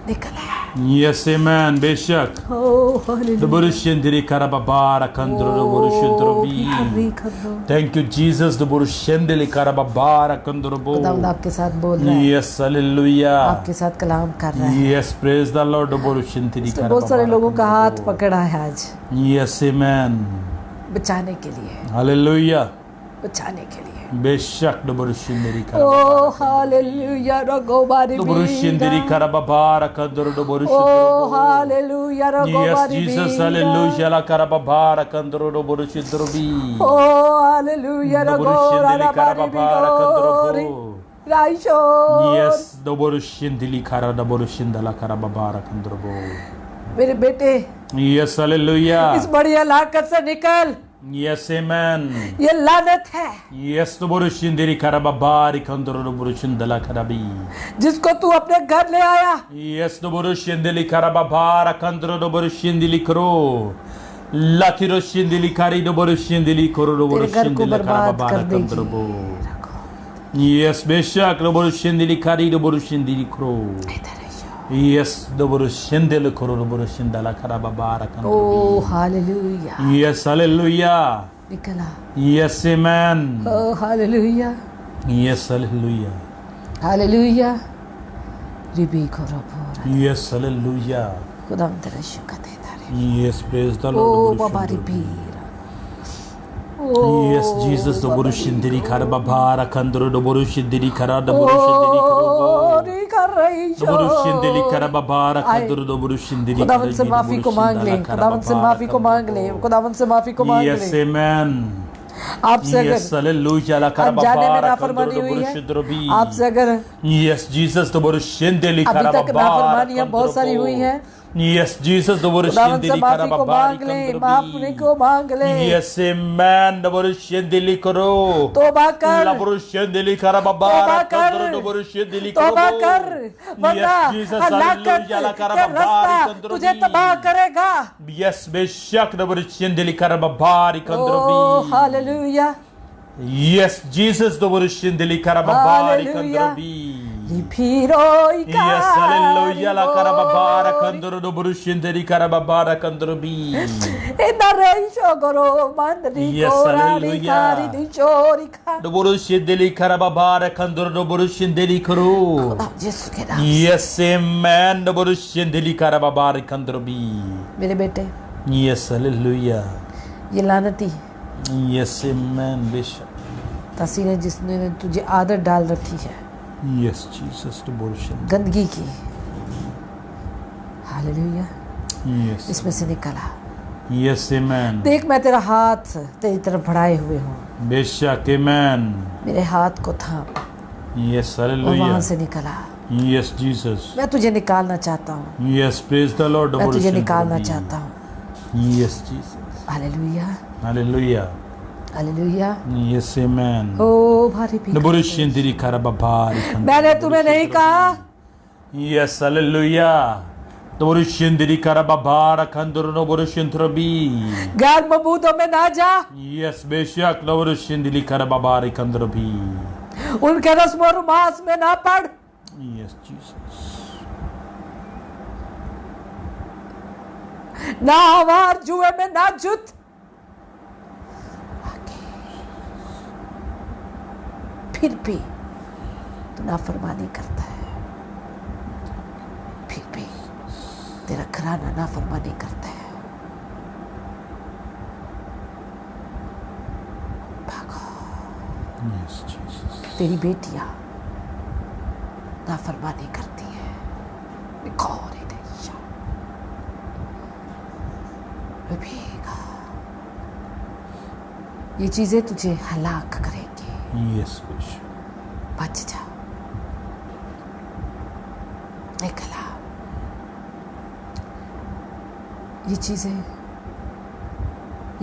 निकल आए। Yes, amen. Beshak. Oh, The hallelujah. Borushindri Karababara Kandro the Borushindri. खुदावंद Thank you, Jesus. The Borushindri Karababara Kandro. आपके साथ बोल रहा है, Yes, hallelujah. आपके साथ कलाम कर रहा है। Yes, praise the Lord. The Borushindri इसने बहुत सारे लोगों का हाथ Karababara. पकड़ा है आज, Yes, amen. बचाने के लिए, Hallelujah. बचाने के लिए। Beshak the Borushindri ओ Karababara. हालेलुया रगोबारी The Borushindri बीरा। Karababara Kandro the ओ Borushindri. हालेलुया Yes, रगोबारी Jesus, बीरा। hallelujah, la karababara kandro do borushidrobi. ओ हालेलुया रगोबारी Karababara बीरा। kandro. राइशो। Yes, do borushindili kara da borushinda la karababara kandro. मेरे बेटे, Yes, इस hallelujah. बड़ी हलाकत से निकल, Yes, amen. ये लानत है Yes, do borushindili karababari kandro do borushinda la karabi. जिसको तू अपने घर ले आया, Yes, do borushindili karababara kandro do borushindili kro. La tiroshindili kari do borushindili koro do तेरे घर को borushindili बर्बाद कर karababara देगी। kandro. Yes, Beshak, the Borushindili Kari, the Borushindili Crow. इधर आइयो। Yes, the Borushindili Koro, the Borushindala Karababara O Kandro. Hallelujah, Yes, hallelujah. निकला। Yes, amen. ओ hallelujah, Yes, hallelujah. Hallelujah. रिबी करो पूरा। Yes, hallelujah. खुदा तेरा शुक्र देता रे। Yes, praise the O Lord. Baba the रिबी। Borushindili. Yes, Jesus, the Borushindili Karababara Kandro, the Borushindili Kara, the Borushindili Koro. नहीं कर रही The Borushindili Karababara Kandro, the Borushindili खुदावन से माफी को मांग ले, खुदावन से माफी को मांग ले, खुदावन से माफी को मांग Yes, ले। amen. आपसे Yes, अगर hallelujah. La अनजाने में Karababara नाफरमानी Kandro, the हुई है, Borushindrobi. आपसे अगर Yes, Jesus, the Borushindili अभी तक Karababara नाफरमानियां बहुत सारी हुई हैं, Yes, Jesus, the खुदावन से Borushindili माफी को मांग Karababari ले, माफी को Kandrobi. मांग ले। Yes, amen. The Borushindili Koro. तौबा कर, La Borushindili Karababara तौबा कर, Kandro, the Borushindili तौबा Koro. कर, वरना Yes, Jesus, हलाकत hallelujah. La के Karababari रास्ता तुझे तबाह Kandrobi. करेगा। Yes, Beshak, the Borushindili Karababari ओ Kandrobi. Hallelujah, Yes, Jesus, the Borushindili Karababari Hallelujah. Kandrobi. Ripiroika. Yes, hallelujah. La karababara kandoro do burushinderi karababara kandoro bi. Indareisho goro mandri Yes, kora hallelujah. rikari dichorika. Do burushindeli karababara kandoro do burushindeli karo. खुदा यीशु के नाम से। Yes, amen. Do burushindeli karababara kandoro bi. मेरे बेटे Yes, hallelujah. ये लानती Yes, amen. Bishop. तासीर है जिसने तुझे आदत डाल रखी है Yes, Jesus. Do burushindeli. गंदगी की। हालेलुया। Yes. इसमें से निकला। Yes, amen. देख मैं तेरा हाथ तेरी तरफ बढ़ाए हुए हूँ, Bishop, amen. मेरे हाथ को थाम Yes, और वहां hallelujah. से निकला। Yes, Jesus. मैं तुझे निकालना चाहता हूँ, Yes, praise the Lord. मैं तुझे निकालना चाहता हूँ। Yes, Jesus. Hallelujah Hallelujah. Hallelujah. Yes, amen. ओ भारी पी Naburushindiri karababari kandoro. मैंने तुम्हें नहीं कहा Yes, hallelujah. Naburushindiri karababara kandoro naburushindrobi. गैर मबूदों में ना जा, Yes, beshak naburushindiri karababari kandrobi. उनके रस्म और रुमास में ना पड़, Yes, Jesus. ना हमार जुए में ना जुत। फिर भी तू नाफरमानी करता है, फिर भी तेरा घराना नाफरमानी करता है। भागो। Yes, Jesus. तेरी बेटियां नाफरमानी करती है, निकोरे देशा भीगा। ये चीजें तुझे हलाक करेंगी, Yes, bishop. बच जा। निकला। ये चीजें,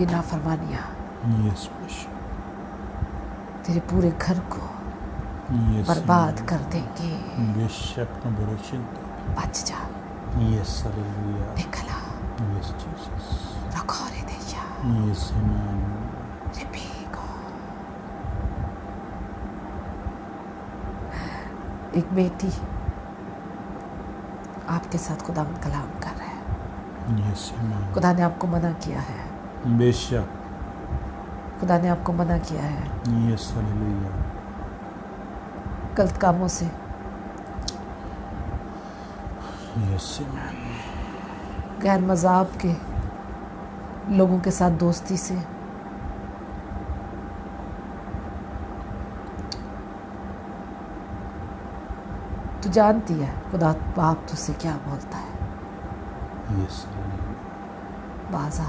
ये नाफरमानियां Yes, bishop. तेरे पूरे घर को Yes. बर्बाद कर देंगे। Bishop naburushindiri. बच जा। Yes, hallelujah. निकला। Yes, Jesus. रखोरे देशा Yes, amen. भीगो। एक बेटी आपके साथ खुदा कलाम कर रहा है। Yes, amen. खुदा ने आपको मना किया है, Bishop. खुदा ने आपको मना किया है Yes, hallelujah. गलत कामों से, Yes, amen. गैर मज़ाब के लोगों के साथ दोस्ती से, तू जानती है खुदा बाप तुझसे क्या बोलता है। Yes, hallelujah. बाजा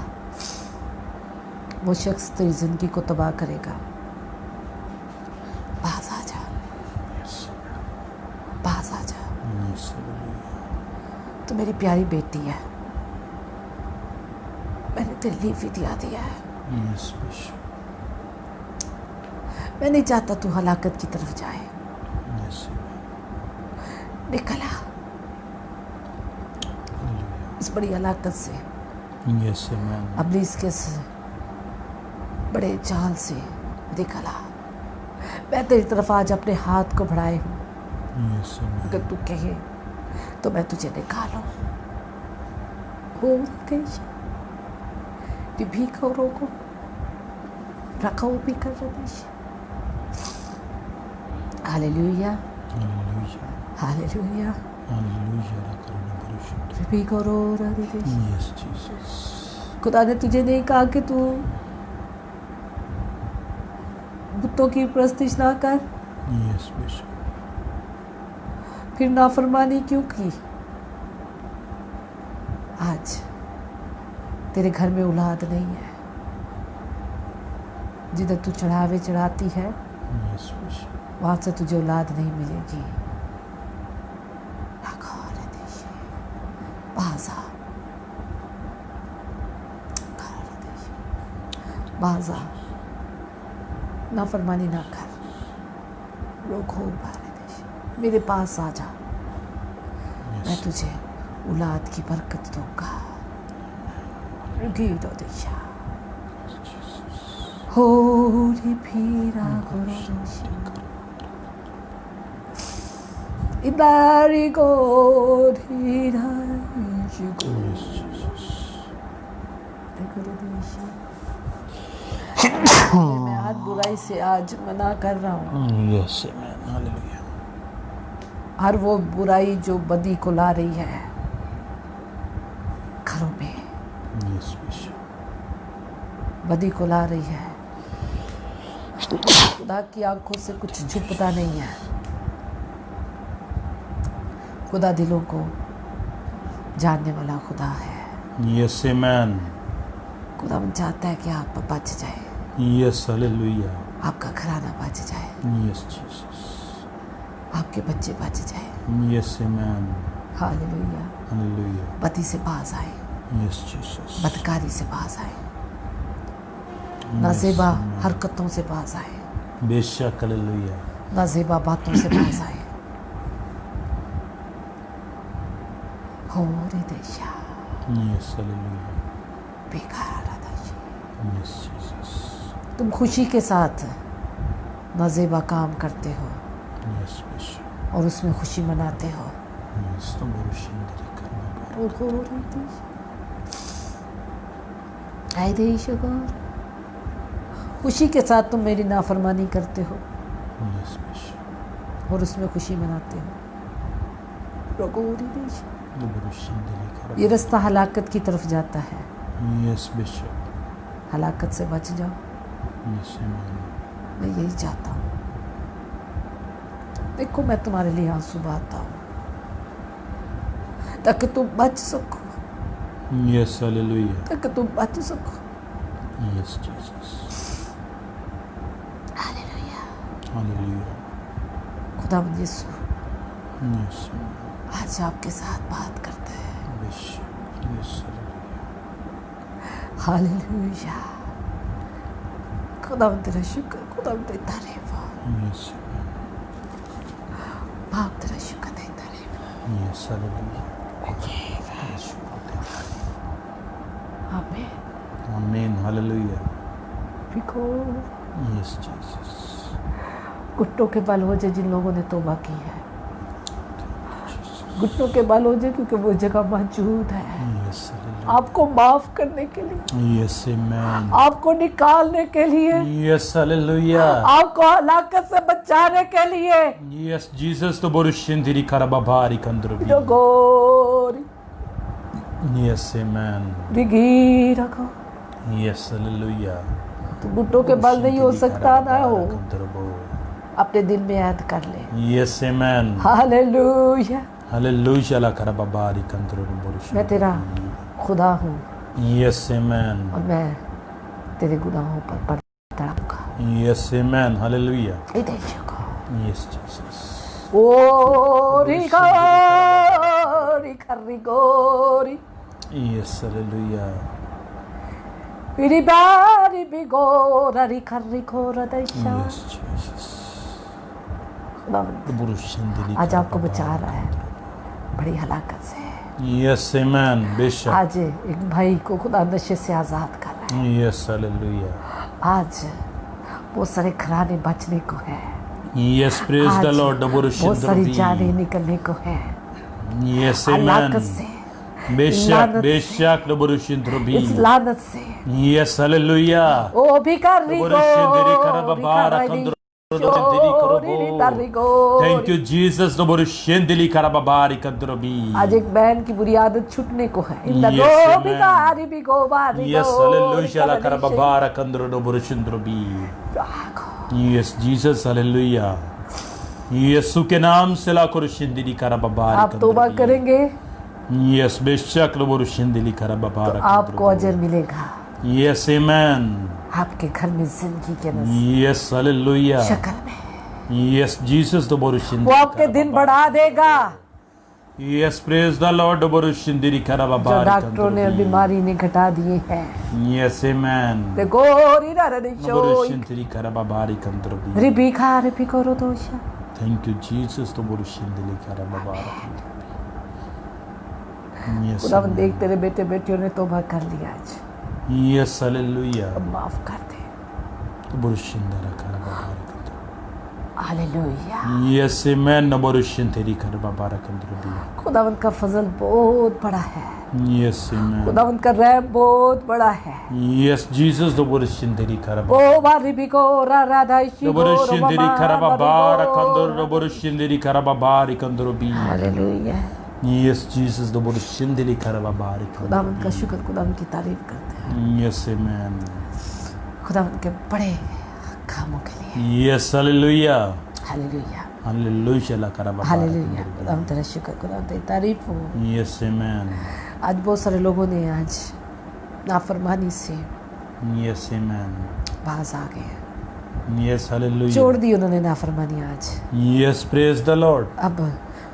वो शख्स तेरी जिंदगी को तबाह करेगा। बाज आ जा, Yes, amen. बाज आ जा। Yes, hallelujah. तू मेरी प्यारी बेटी है, मैंने तेरे लिए फिदिया दिया है। Yes, bishop. मैं नहीं चाहता तू हलाकत की तरफ जाए। Yes, amen. निकला Hallelujah. इस बड़ी हलाकत से, Yes, amen. अब्लीस के बड़े चाल से निकला। मैं तेरी तरफ आज अपने हाथ को बढ़ाए हूँ, Yes, amen. अगर तू कहे तो मैं तुझे निकालूं। हो गई भी करो को रखो भी कर रही। Hallelujah Hallelujah. Hallelujah. Hallelujah. Naburushindiri. भी करो रही। Yes, Jesus. खुदा ने तुझे नहीं कहा कि तू बुतों की प्रस्तिश ना कर, Yes, bishop. फिर नाफरमानी क्यों की। आज तेरे घर में औलाद नहीं है, जिधर तू चढ़ावे चढ़ाती है Yes, bishop. वहां से तुझे औलाद नहीं मिलेगी। बाजा बाजा नाफरमानी ना कर, लोग हो मेरे पास आ जा, मैं तुझे औलाद की बरकत दूंगा। गीतो दिशा होरी भीरा Idari gori raji gori. Yes, Jesus. मैं हर बुराई से आज मना कर रहा हूँ। Yes, amen. Hallelujah. हर वो बुराई जो बदी को ला रही है घरों में, Yes, Bishop. बदी को ला रही है। खुदा की आंखों से कुछ छुपता नहीं है। खुदा दिलों को जानने वाला खुदा है। Yes, amen. खुदा चाहता है कि आप बच जाए, Yes, hallelujah. आपका घराना बच जाए, Yes, Jesus. आपके बच्चे बच जाए। Yes, amen. हालेलुया। Hallelujah. बदी से बाज आए, Yes, Jesus. बदकारी से बाज आए, नाजेबा हरकतों से बाज आए, बेशक, hallelujah. नाजेबा बातों से बाज आए। हो रे देशा Yes, hallelujah. बेकार आदाशी। Yes, Jesus. तुम खुशी के साथ नाजेबा काम करते हो Yes, Bishop. और उसमें खुशी मनाते हो। Yes, तो बरुशिंदरी करना और हो रे देश आए देश गौर। खुशी के साथ तुम मेरी नाफरमानी करते हो Yes, Bishop. और उसमें खुशी मनाते हो। रगोरी देश। तो बरुशिंदरी करना। ये रास्ता हलाकत की तरफ जाता है। Yes, Bishop. हलाकत से बच जाओ, Yes, amen. मैं यही चाहता हूँ। देखो मैं तुम्हारे लिए आंसू बहाता हूँ ताकि तुम बच सको, Yes, hallelujah. ताकि तुम बच सको। Yes, Jesus. हालेलुया। Hallelujah. खुदावंद यीशु Yes, amen. आज आपके साथ बात करते हैं। Bishop. Yes, hallelujah. हालेलुया। खुदावंद तेरा शुक्र, खुदावंद तेरी तारीफ हो। Yes, amen. बाप तेरा शुक्र, तेरी तारीफ हो। Yes, hallelujah. आमीन। Amen. Hallelujah. बिको Yes, Jesus. घुटनों के बल हो जाए जिन लोगों ने तौबा की है, घुटनों के बल हो जाए क्योंकि वो जगह मौजूद है Yes, hallelujah. आपको माफ करने के लिए, Yes, amen. आपको निकालने के लिए, Yes, hallelujah. आपको हलाकत से बचाने के लिए। Yes, Jesus. तो बरुशिंदरी करबा कंद्रबी. रगोरी Yes, amen. बिगी रखो। Yes, hallelujah. तो घुटनों के बल नहीं हो सकता ना हो, कंद्रबो. अपने दिल में याद कर ले। Yes, amen. Hallelujah. Hallelujah. La karababari कंद्रबो बरुशिंदरी. मैं तेरा खुदा हूँ Yes, amen. और मैं तेरे गुनाहों पर पर्दा डालूंगा। Yes, amen. Hallelujah. इधर देखो। Yes, Jesus. ओ रिगोरी खरिगोरी Yes, hallelujah. रिबारी बिगोरा रिखरिगोरा दैशा। Yes, Jesus. खुदावंद बरुशिंदरी आज आपको बचा रहा है बड़ी हलाकत से। Yes, amen. बेशक. आज एक भाई को खुदा नशे से आजाद कर रहा है। Yes, hallelujah. आज बहुत सारे घराने बचने को है। Yes, praise आज the Lord. बहुत सारी जाने बरुशिंदरी. निकलने को है Yes, हलाकत amen. से, बेशक लानत बेशक बरुशिंदरी. इस लानत से। Yes, hallelujah. ओ भिखारी बरुशिंदरी करबबारा कंद्रबो. Thank you, Jesus. तो बरुशिंदरी करबबारी कंद्रबी. आज एक बहन की बुरी आदत छूटने को है। Yes, amen. Yes, hallelujah. La karababara कंद्रबो बरुशिंदरी. Yes, Jesus, hallelujah. यीशु के नाम से ला कुरुशिंदली करबबारी. आप तौबा करेंगे Yes, बेशक बरुशिंदली करबबारा. आपको अजर मिलेगा। Yes, amen. आपके घर में जिंदगी के नज़र Yes, hallelujah. शक्ल में Yes, Jesus तो बरुशिंदली. वो आपके दिन बढ़ा देगा। Yes, praise the Lord. बरुशिंदली जो करबबारी. डॉक्टरों ने बीमारी ने घटा दिए हैं। Yes, amen. देखो रीरा रदिशो बरुशिंदली करबबारी कंद्रबी. रिबिखा रिबिकोरो दोषा। Thank you, Jesus तो बरुशिंदली करबबारी. Yes, खुदावंद amen. देख तेरे बेटे बेटियों ने तौबा कर लिया आज, Yes, hallelujah. अब माफ कर दे। तो बरुशिंदली करबबारी. Hallelujah. Yes, amen. Naborushin teri karaba barakandrubi. खुदावंद का फजल बहुत बड़ा है, Yes, amen. खुदावंद का रहम बहुत बड़ा है। Yes, Jesus, naborushin teri karaba. ओ बारी भी को रा राधा इशी को Naborushin रोमा teri karaba बारी barakandru. को। Naborushin teri karaba barakandrubi. Hallelujah. Yes, Jesus, naborushin teri karaba खुदावंद का barakandrubi. शुक्र, खुदावंद की तारीफ करते हैं, Yes, amen. खुदावंद के बड़े कामों के लिए। Yes, hallelujah. Hallelujah, Hallelujah la karaba hallelujah. barakandrubi. खुदावंद तेरा शुक्र, खुदावंद तेरी तारीफ हो। Yes, amen. आज बहुत सारे लोगों ने आज नाफरमानी से Yes, amen. बाज आ गए हैं, Yes, hallelujah. छोड़ दी उन्होंने नाफरमानी। आज Yes, praise the Lord. अब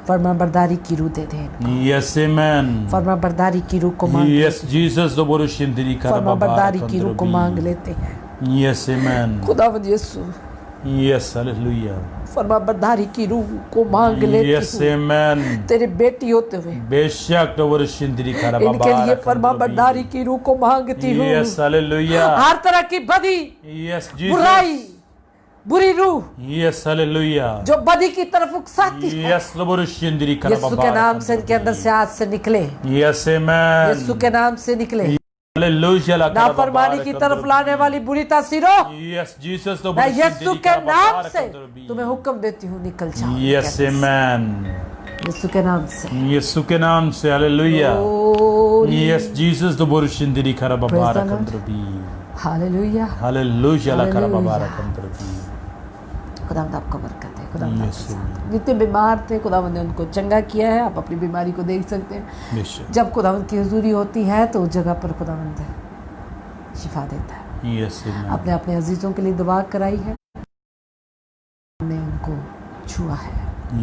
फरमाबरदारी की रूह दे दे, Yes, amen. फरमाबरदारी की रूह को मांग Yes, Jesus, the borushin teri karaba फरमाबरदारी की रूह को मांग barakandrubi. लेते हैं। Yes, amen. खुदावंद यीशु Yes, hallelujah. फरमाबरदारी की रूह को मांग लेती Yes, हूँ, amen. तेरे बेटी होते हुए बेशक the borushin teri karaba इनके लिए फरमाबरदारी barakandrubi. की रूह को मांगती हूँ। Yes, hallelujah. हर तरह की बदी, Yes, Jesus. बुराई, बुरी रूह Yes, hallelujah. जो बदी की तरफ उकसाती है, Yes, the borushin teri karaba यीशु के नाम से इनके अंदर से आज से निकले, Yes, amen. यीशु के नाम से निकले। Hallelujah la karaba नाफरमानी की तरफ लाने वाली बुरी तासीरों, Yes, Jesus, the मैं borushin यीशु teri के karaba नाम से barakandrubi. तुम्हें हुक्म देती हूँ, निकल जाओ। Yes, amen. यीशु के नाम से। यीशु के नाम से hallelujah. Glory. Yes, Jesus the borushin karaba Praise the Lord. barakandrubi. Hallelujah. Hallelujah la karaba Hallelujah. barakandrubi. खुदावंद आपको बरकत है, खुदावंद आपके Yes, साथ amen. है। जितने बीमार थे खुदावंद ने उनको चंगा किया है। आप अपनी बीमारी को देख सकते हैं। बेशक। जब खुदावंद की हुजूरी होती है तो उस जगह पर खुदावंद शिफा देता है। Yes, amen. आपने अपने अजीजों के लिए दुआ कराई है, ने उनको छुआ है।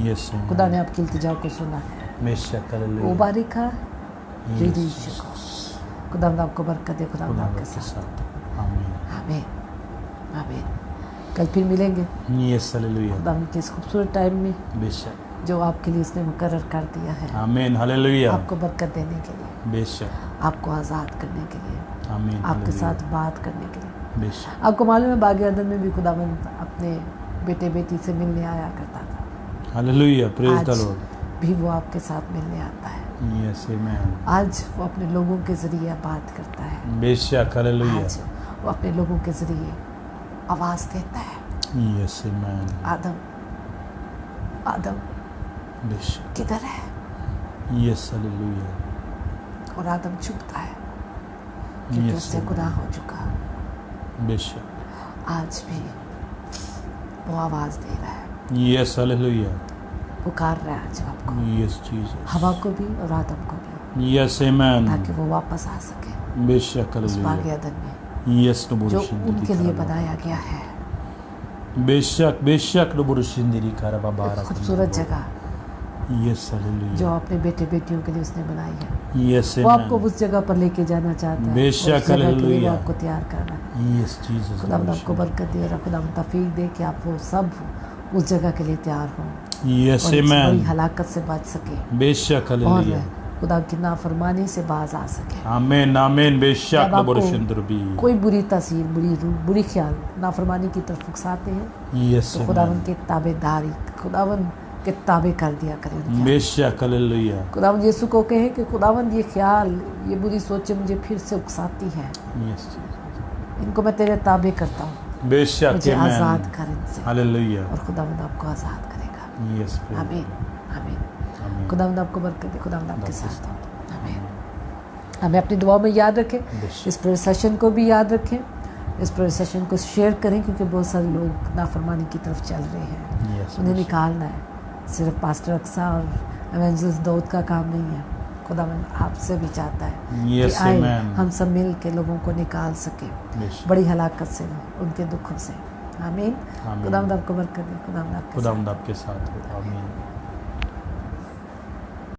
Yes, amen. खुदा ने आपकी इल्तिजा को सुना है। बेशक वो हालेलुया। बारिका Yes, हृदय को खुदावंद आपको बरकत दे, खुदावंद खुदा आपके के साथ। साथ। आमीन। आमीन, आमीन। कल फिर मिलेंगे Yes, हालेलुया। खुदावंद के इस खूबसूरत टाइम में बेशक। जो आपके लिए उसने मुकर्रर कर दिया है, आमीन। हालेलुया। आपको बरकत देने के लिए, बेशक। आपको आज़ाद करने के लिए, आमीन। आपके हालेलुया। साथ बात करने के लिए। बेशक। आपको मालूम है बागी अदन में भी खुदावंद अपने बेटे बेटी से मिलने आया करता था। हालेलुया। प्रेज आज द लॉर्ड। भी वो आपके साथ मिलने आता है। Yes, amen. आज वो अपने लोगों के जरिए बात करता है। बेशक हालेलुया। आज वो अपने लोगों के जरिए आवाज देता है। Yes, amen. आदम, आदम बेशक। किधर है? Yes, hallelujah. और आदम चुपता है क्योंकि Yes, उससे गुनाह हो चुका। बेशक। आज भी वो आवाज दे रहा है, Yes, हालेलुया। पुकार रहा है आज आपको, Yes, Jesus. हवा को भी और आदम को भी, Yes, amen. ताकि वो वापस आ सके बेशक उस बागी हालेलुया। अदन में Yes, जो नबुरुशिंदिरी उनके लिए करबा। बनाया गया है। बेशक बेशक नबुरुशिंदिरी करबा बारक। खूबसूरत जगह Yes, हालेलुया। जो अपने बेटे बेटियों के लिए उसने बनाई है, Yes, वो आपको amen. उस जगह पर लेके जाना चाहता है। बेशक, उस जगह के लिए वो हालेलुया। आपको तैयार कर रहा है। Yes, Jesus. खुदावंद आपको बरकत दे रहा, खुदावंद तौफीक दे कि आप वो सब उस जगह के लिए तैयार हों Yes, और इस बड़ी amen. हलाकत से बच सके बेशक और हालेलुया। खुदा की नाफरमानी से बाज आ सके। आमीन आमीन। बेशक जब आपको नबुरुशिंदिरी। कोई बुरी तासीर, बुरी रूह, बुरी ख्याल नाफरमानी की तरफ उकसाते हैं Yes, तो amen. खुदावंद के ताबेदारी, खुदावंद के ताबे कर दिया करें उनके। बेशक हालेलुया। खुदावंद यीशु को कहे कि खुदावंद ये ख्याल, ये बुरी सोचें मुझे फिर से उकसाती हैं, Yes, Jesus. इनको मैं तेरे ताबे करता हूँ, बेशक मुझे amen. आज़ाद कर इनसे। हालेलुया। और खुदावंद आपको आज़ाद करेगा। Yes, praise आमीन, God. आमीन। आमीन। खुदावंद आपको बरकत दे, खुदावंद आपके आपके साथ हो। आमीन। हमें अपनी दुआओं में याद रखें, बेशक। इस प्रेयर सेशन को भी याद रखें, इस प्रेयर सेशन को शेयर करें क्योंकि बहुत सारे लोग नाफरमानी की तरफ चल रहे हैं। Yes, उन्हें बेशक। निकालना है। सिर्फ पास्टर अक्सा और एवेंजलिस्ट दाऊद का काम नहीं है, खुदावंद आपसे भी चाहता है Yes, कि आए amen. हम सब मिल के लोगों को निकाल सके बेशक। बड़ी हलाकत से, उनके दुखों से। आमीन। आमीन। खुदावंद आपको बरकत दे, खुदावंद आपके साथ। खुदावंद आपके साथ हो। आमीन।